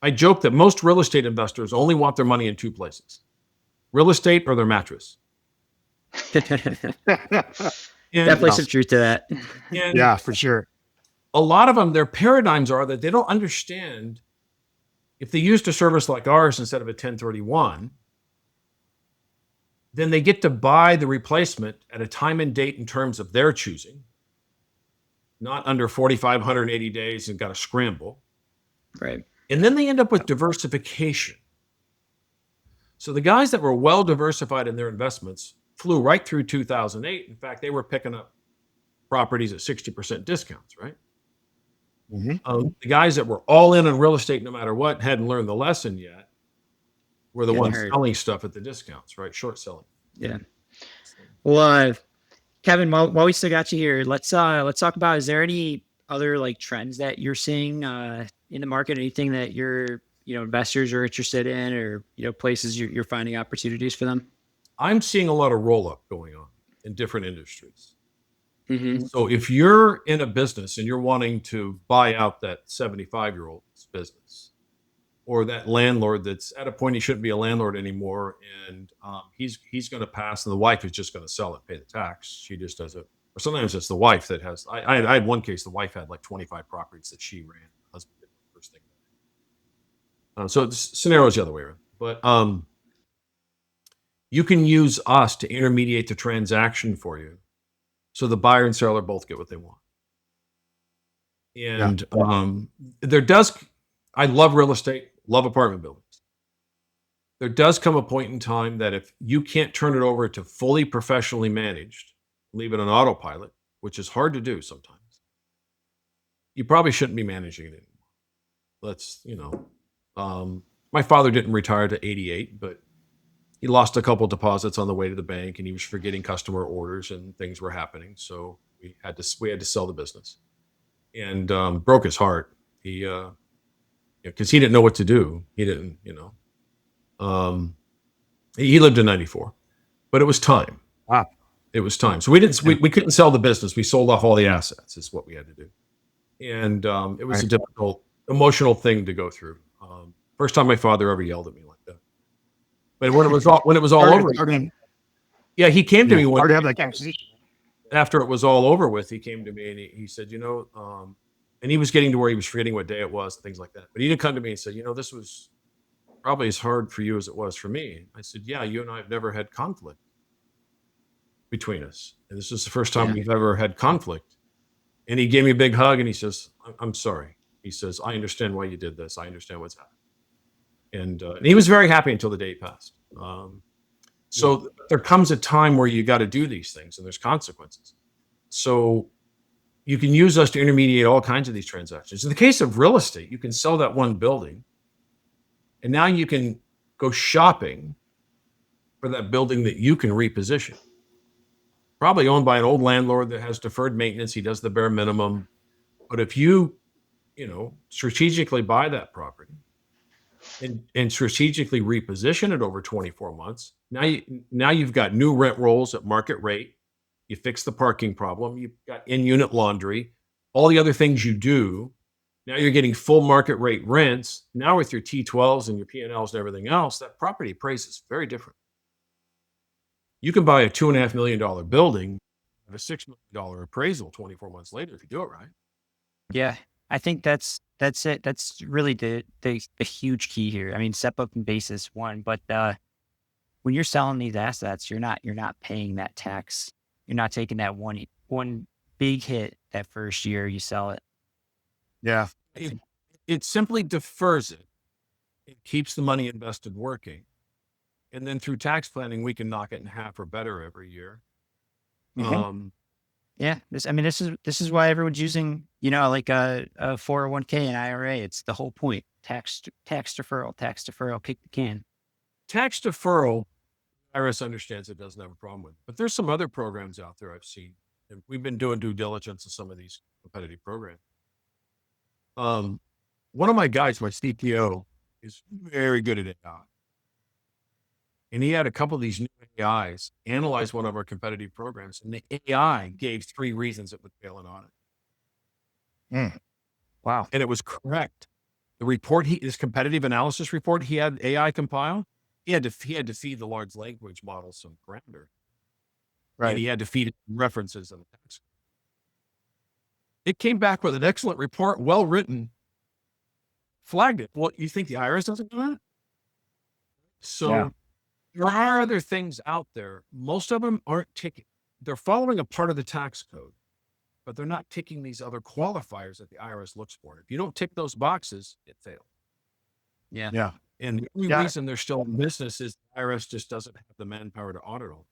I joke that most real estate investors only want their money in two places: real estate or their mattress. Definitely some truth to that. Yeah, for sure. A lot of them, their paradigms are that they don't understand, if they used a service like ours instead of a 1031, then they get to buy the replacement at a time and date in terms of their choosing, not under 4,580 days and got to scramble. Right. And then they end up with diversification. So the guys that were well diversified in their investments flew right through 2008. In fact, they were picking up properties at 60% discounts, right? The guys that were all in on real estate, no matter what, hadn't learned the lesson yet, were the Getting ones hurt. selling stuff at the discounts, right? Short selling. Yeah. Well, Kevin, while we still got you here, let's talk about, is there any other like trends that you're seeing in the market? Anything that your investors are interested in, or places you're finding opportunities for them? I'm seeing a lot of roll up going on in different industries. Mm-hmm. So if you're in a business and you're wanting to buy out that 75-year-old's business, or that landlord that's at a point he shouldn't be a landlord anymore, and he's going to pass, and the wife is just going to sell it, pay the tax. She just does it. Or sometimes it's the wife that has. I had one case. The wife had like 25 properties that she ran. Husband did the first thing. So the scenario is the other way around. But you can use us to intermediate the transaction for you, so the buyer and seller both get what they want. And I love real estate, love apartment buildings. There does come a point in time that if you can't turn it over to fully professionally managed, leave it on autopilot, which is hard to do sometimes, you probably shouldn't be managing it anymore. My father didn't retire to 88, but he lost a couple deposits on the way to the bank, and he was forgetting customer orders, and things were happening. So we had to sell the business, and broke his heart. He because he didn't know what to do. He didn't, he lived in 94, but it was time. Wow. It was time. So we couldn't sell the business. We sold off all the assets is what we had to do. And it was a difficult, emotional thing to go through. First time my father ever yelled at me like that. But when it was all over, yeah, he came to me hard to have that conversation. After it was all over with. He came to me and he said, and he was getting to where he was forgetting what day it was, things like that. But he didn't come to me and say, this was probably as hard for you as it was for me. I said, yeah, you and I have never had conflict between us. And this is the first time we've ever had conflict. And he gave me a big hug and he says, I'm sorry. He says, I understand why you did this. I understand what's happened. And he was very happy until the day passed. So there comes a time where you got to do these things and there's consequences. So you can use us to intermediate all kinds of these transactions. In the case of real estate, you can sell that one building, and now you can go shopping for that building that you can reposition. Probably owned by an old landlord that has deferred maintenance. He does the bare minimum. But if you strategically buy that property and strategically reposition it over 24 months, now you've got new rent rolls at market rate. You fix the parking problem. You've got in-unit laundry, all the other things you do. Now you're getting full market rate rents. Now with your T12s and your P&Ls and everything else, that property appraises very different. You can buy a $2.5 million building at a $6 million appraisal 24 months later if you do it right. Yeah, I think that's it. That's really the huge key here. I mean, step up in basis one, but when you're selling these assets, you're not paying that tax. You're not taking that one big hit that first year you sell it. Yeah. It simply defers it. It keeps the money invested working. And then through tax planning, we can knock it in half or better every year. Yeah. This is why everyone's using, like a 401k and IRA. It's the whole point. Tax deferral, kick the can. Tax deferral, IRS understands it, doesn't have a problem with it. But there's some other programs out there I've seen. And we've been doing due diligence in some of these competitive programs. One of my guys, my CTO, is very good at AI. And he had a couple of these new AIs analyze one of our competitive programs, and the AI gave 3 reasons it would fail an audit. Wow. And it was correct. The report, his competitive analysis report, he had AI compile. He had to feed the large language model some parameter. Right. And he had to feed it references in the text. It came back with an excellent report, well written, flagged it. Well, you think the IRS doesn't do that? So there are other things out there. Most of them aren't ticking. They're following a part of the tax code, but they're not ticking these other qualifiers that the IRS looks for. If you don't tick those boxes, it fails. Yeah. Yeah. And the only reason they're still in business is the IRS just doesn't have the manpower to audit all.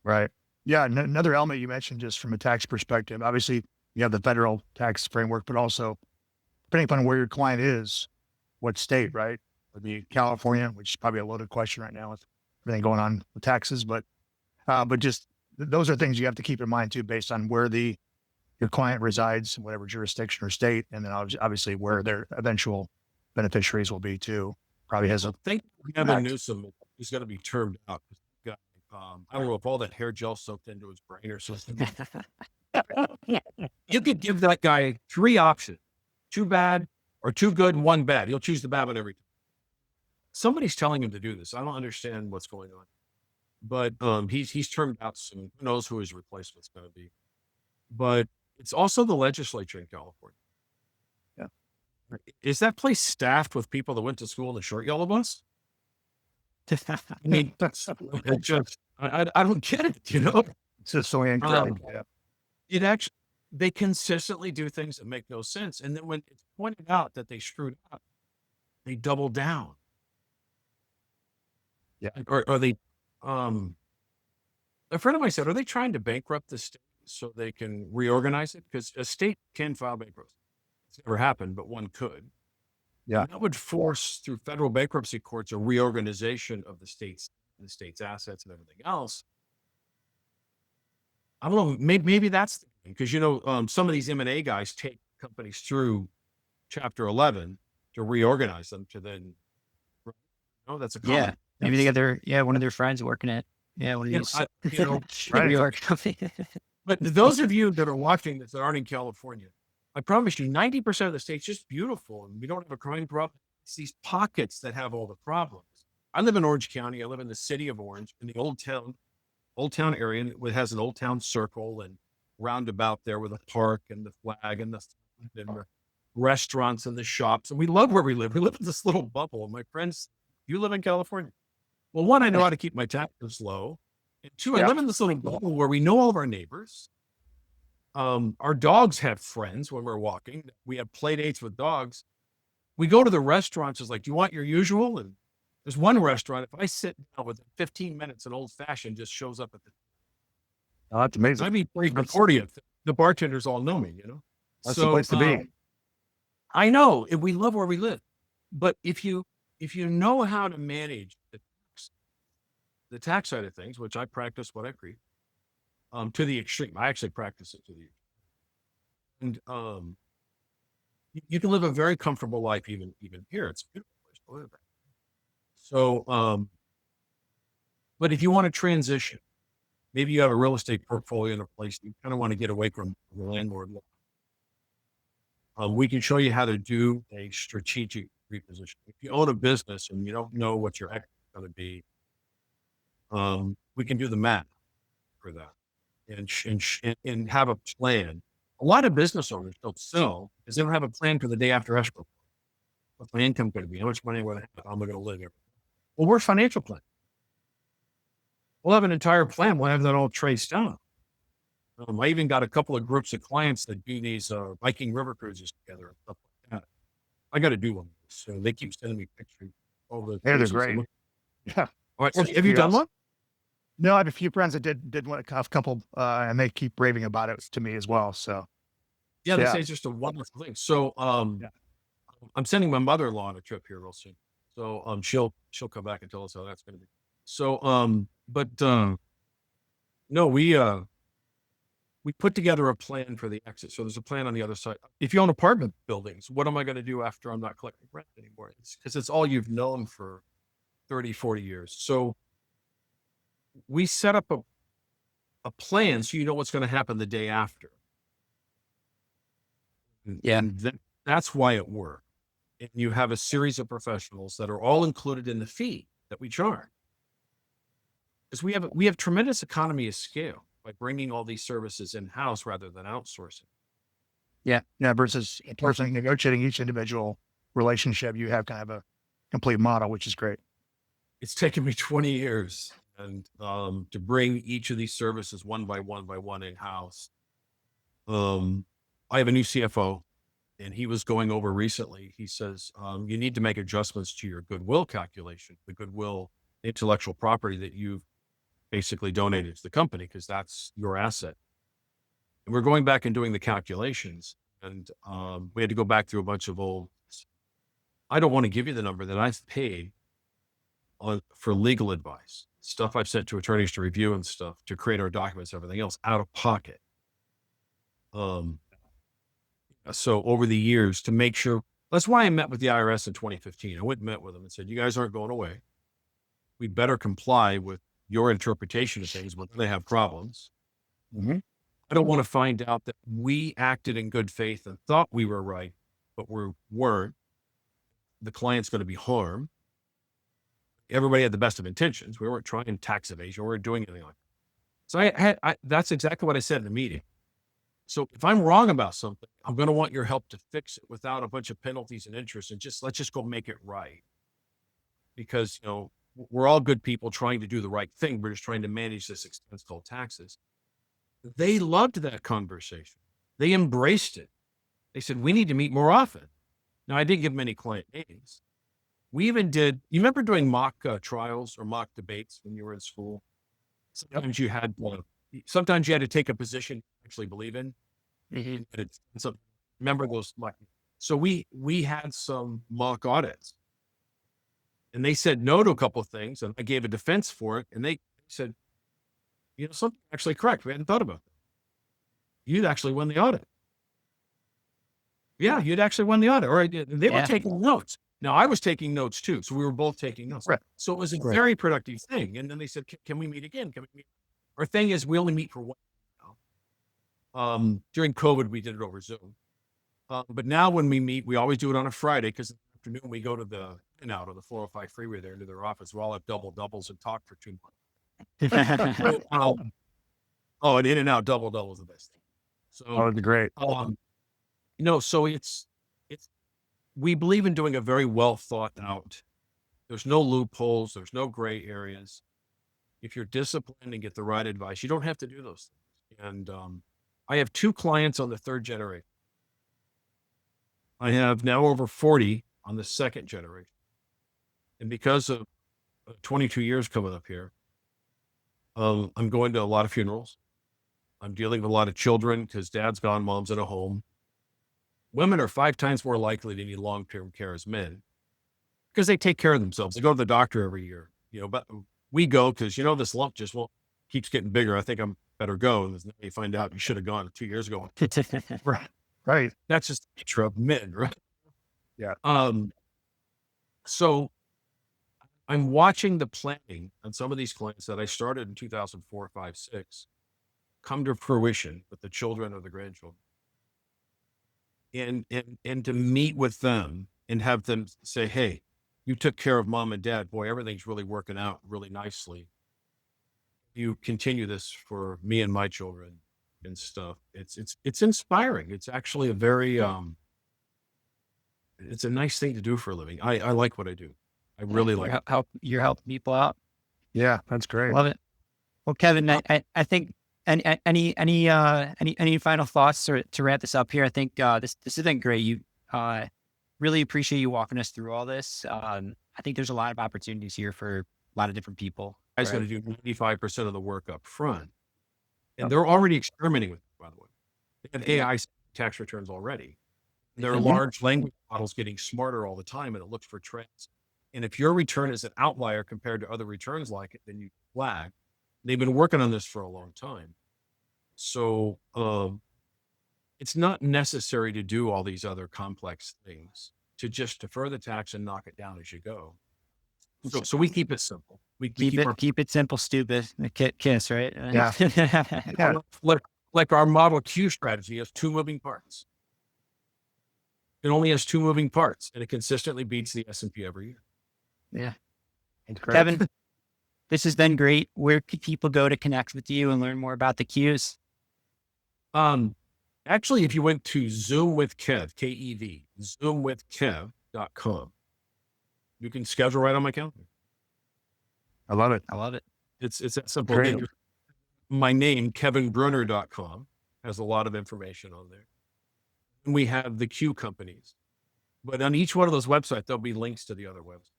Right. Yeah. Another element you mentioned, just from a tax perspective, obviously, you have the federal tax framework, but also depending upon where your client is, what state, right? Would be California, which is probably a loaded question right now with everything going on with taxes, but just those are things you have to keep in mind too, based on where your client resides in whatever jurisdiction or state, and then obviously where their eventual beneficiaries will be too. Probably has a Thank Kevin Newsom is going to be termed out. I don't know if all that hair gel soaked into his brain or something. You could give that guy 3 options: 2 bad or 2 good and 1 bad. He'll choose the bad one every time. Somebody's telling him to do this. I don't understand what's going on, but he's termed out soon. Who knows who his replacement's going to be? But it's also the legislature in California. Yeah. Is that place staffed with people that went to school in the short yellow bus? I mean, it just, I don't get it, you know? It's just so incorrect. Yeah. It actually, they consistently do things that make no sense. And then when it's pointed out that they screwed up, they double down. Yeah. Or they, a friend of mine said, are they trying to bankrupt the state so they can reorganize it? Because a state can file bankruptcy. It's never happened, but one could. Yeah. And that would force through federal bankruptcy courts a reorganization of the state's assets and everything else. I don't know. Maybe that's the thing, because some of these M&A guys take companies through Chapter 11 to reorganize them to then. That's a common. Yeah. Maybe they got one of their friends working at one of these right. reorg company. But those of you that are watching this that aren't in California, I promise you, 90% of the state's just beautiful, and we don't have a crime problem. It's these pockets that have all the problems. I live in Orange County. I live in the city of Orange, in the old town area, and it has an old town circle and roundabout there with a park and the flag and the restaurants and the shops. And we love where we live. We live in this little bubble. And my friends, you live in California. Well, 1, I know how to keep my taxes low. And 2, I live in this little bubble where we know all of our neighbors. Our dogs have friends when we're walking. We have play dates with dogs. We go to the restaurants. It's like, do you want your usual? And there's one restaurant, if I sit down within 15 minutes, an old fashioned just shows up at the. Oh, that's amazing. I'd be pretty accordion. The bartenders all know me, That's the place to be. I know, and we love where we live. But if you know how to manage the tax side of things, which I practice what I preach, to the extreme. I actually practice it to the extreme. And you can live a very comfortable life even here. It's a beautiful place to live. So, but if you want to transition, maybe you have a real estate portfolio in a place you kind of want to get away from the landlord law. We can show you how to do a strategic reposition. If you own a business and you don't know what your exit is going to be, we can do the math for that and have a plan. A lot of business owners don't sell because they don't have a plan for the day after escrow. What's my income going to be? How much money am I going to have? How am I going to live here? Well, we're financial plan. We'll have an entire plan. We'll have that all traced out. I even got a couple of groups of clients that do these Viking river cruises together and stuff like that. I got to do one. So they keep sending me pictures. They're great. Yeah. All right. So have you done one? No, I have a few friends that did one, a couple, and they keep raving about it to me as well. So yeah, they say it's just a wonderful thing. So I'm sending my mother-in-law on a trip here real soon. So she'll come back and tell us how that's going to be. So no, we put together a plan for the exit. So there's a plan on the other side. If you own apartment buildings, what am I going to do after I'm not collecting rent anymore? Because it's all you've known for 30, 40 years. So we set up a plan so you know what's going to happen the day after. Yeah. And that's why it worked. And you have a series of professionals that are all included in the fee that we charge. Because we have tremendous economy of scale by bringing all these services in-house rather than outsourcing. Yeah. Versus personally negotiating each individual relationship, you have kind of a complete model, which is great. It's taken me 20 years and to bring each of these services one by one in-house. I have a new CFO, and he was going over recently. He says, you need to make adjustments to your goodwill calculation, the goodwill intellectual property that you've basically donated to the company, because that's your asset. And we're going back and doing the calculations, and we had to go back through a bunch of old. I don't want to give you the number that I've paid for legal advice, stuff I've sent to attorneys to review and stuff to create our documents, everything else out of pocket. So over the years to make sure, that's why I met with the IRS in 2015. I went and met with them and said, you guys aren't going away. We better comply with your interpretation of things when they have problems. Mm-hmm. I don't want to find out that we acted in good faith and thought we were right, but we weren't. The client's going to be harmed. Everybody had the best of intentions. We weren't trying tax evasion. We weren't doing anything like that. So that's exactly what I said in the meeting. So if I'm wrong about something, I'm going to want your help to fix it without a bunch of penalties and interest, and let's just go make it right. Because, we're all good people trying to do the right thing. We're just trying to manage this expense called taxes. They loved that conversation. They embraced it. They said, we need to meet more often. Now, I didn't give them any client names. We even did, you remember doing mock trials or mock debates when you were in school? Sometimes you had to take a position you actually believe in. Mm-hmm. So remember those? So we had some mock audits, and they said no to a couple of things, and I gave a defense for it, and they said, something actually correct. We hadn't thought about that. You'd actually won the audit. Yeah, you'd actually won the audit. Or they were taking notes. Now I was taking notes too, so we were both taking notes. Right. So it was a very productive thing. And then they said, "Can we meet again? Can we meet?" Our thing is, we only meet for 1 now. During COVID, we did it over Zoom. But now when we meet, we always do it on a Friday because in the afternoon we go to the In-N-Out or the 405 freeway there into their office. We all have doubles and talk for 2 months. An In-N-Out double is the best thing. So that'd be great. So it's we believe in doing a very well thought out. There's no loopholes. There's no gray areas. If you're disciplined and get the right advice, you don't have to do those things. And I have 2 clients on the 3rd generation. I have now over 40 on the 2nd generation. And because of 22 years coming up here, I'm going to a lot of funerals. I'm dealing with a lot of children because dad's gone, mom's in a home. Women are 5 times more likely to need long-term care as men because they take care of themselves. They go to the doctor every year, but we go because, this lump just keeps getting bigger. I think I'm better go. And then you find out you should have gone 2 years ago. Right. That's just the nature of men, right? Yeah. So I'm watching the planning on some of these clients that I started in 2004, 5, 6 come to fruition with the children or the grandchildren. And to meet with them and have them say, hey, you took care of mom and dad. Boy, everything's really working out really nicely. You continue this for me and my children and stuff. It's inspiring. It's actually a very, it's a nice thing to do for a living. I like what I do. I really like it. You're helping people out. Yeah, that's great. Love it. Well, Kevin, I think any final thoughts to wrap this up here? I think this has been great. You really appreciate you walking us through all this. I think there's a lot of opportunities here for a lot of different people. I was going to do 95% of the work up front, and they're already experimenting with it, by the way. They have AI tax returns already. There are large language models getting smarter all the time, and it looks for trends. And if your return is an outlier compared to other returns like it, then you flag. They've been working on this for a long time. So it's not necessary to do all these other complex things to just defer the tax and knock it down as you go. So we keep it simple. We keep it simple, stupid. Kiss, right? Yeah. Like our Model Q strategy has 2 moving parts. It only has 2 moving parts, and it consistently beats the S&P every year. Yeah. Kevin, this has been great. Where could people go to connect with you and learn more about the Qs? Actually, if you went to Zoom with Kev, K-E-V, zoomwithkev.com, you can schedule right on my calendar. I love it. It's that simple. My name, kevinbrunner.com, has a lot of information on there. And we have the Q companies, but on each one of those websites, there'll be links to the other websites.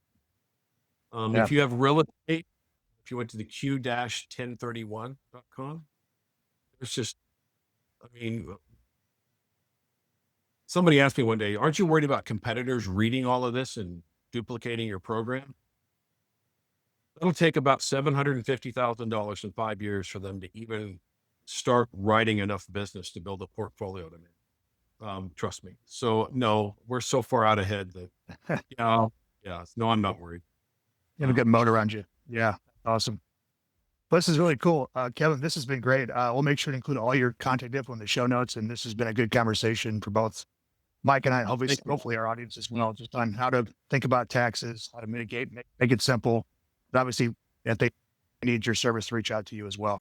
If you have real estate, if you went to the q-1031.com, I mean, somebody asked me one day, aren't you worried about competitors reading all of this and duplicating your program? It'll take about $750,000 in 5 years for them to even start writing enough business to build a portfolio to me. Trust me. So no, we're so far out ahead that, no, I'm not worried. You have a good moat around you. Yeah. Awesome. This is really cool. Kevin, this has been great. We'll make sure to include all your contact info in the show notes. And this has been a good conversation for both Mike and I, hopefully our audience as well, just on how to think about taxes, how to mitigate, make it simple. But obviously, if they need your service, reach out to you as well.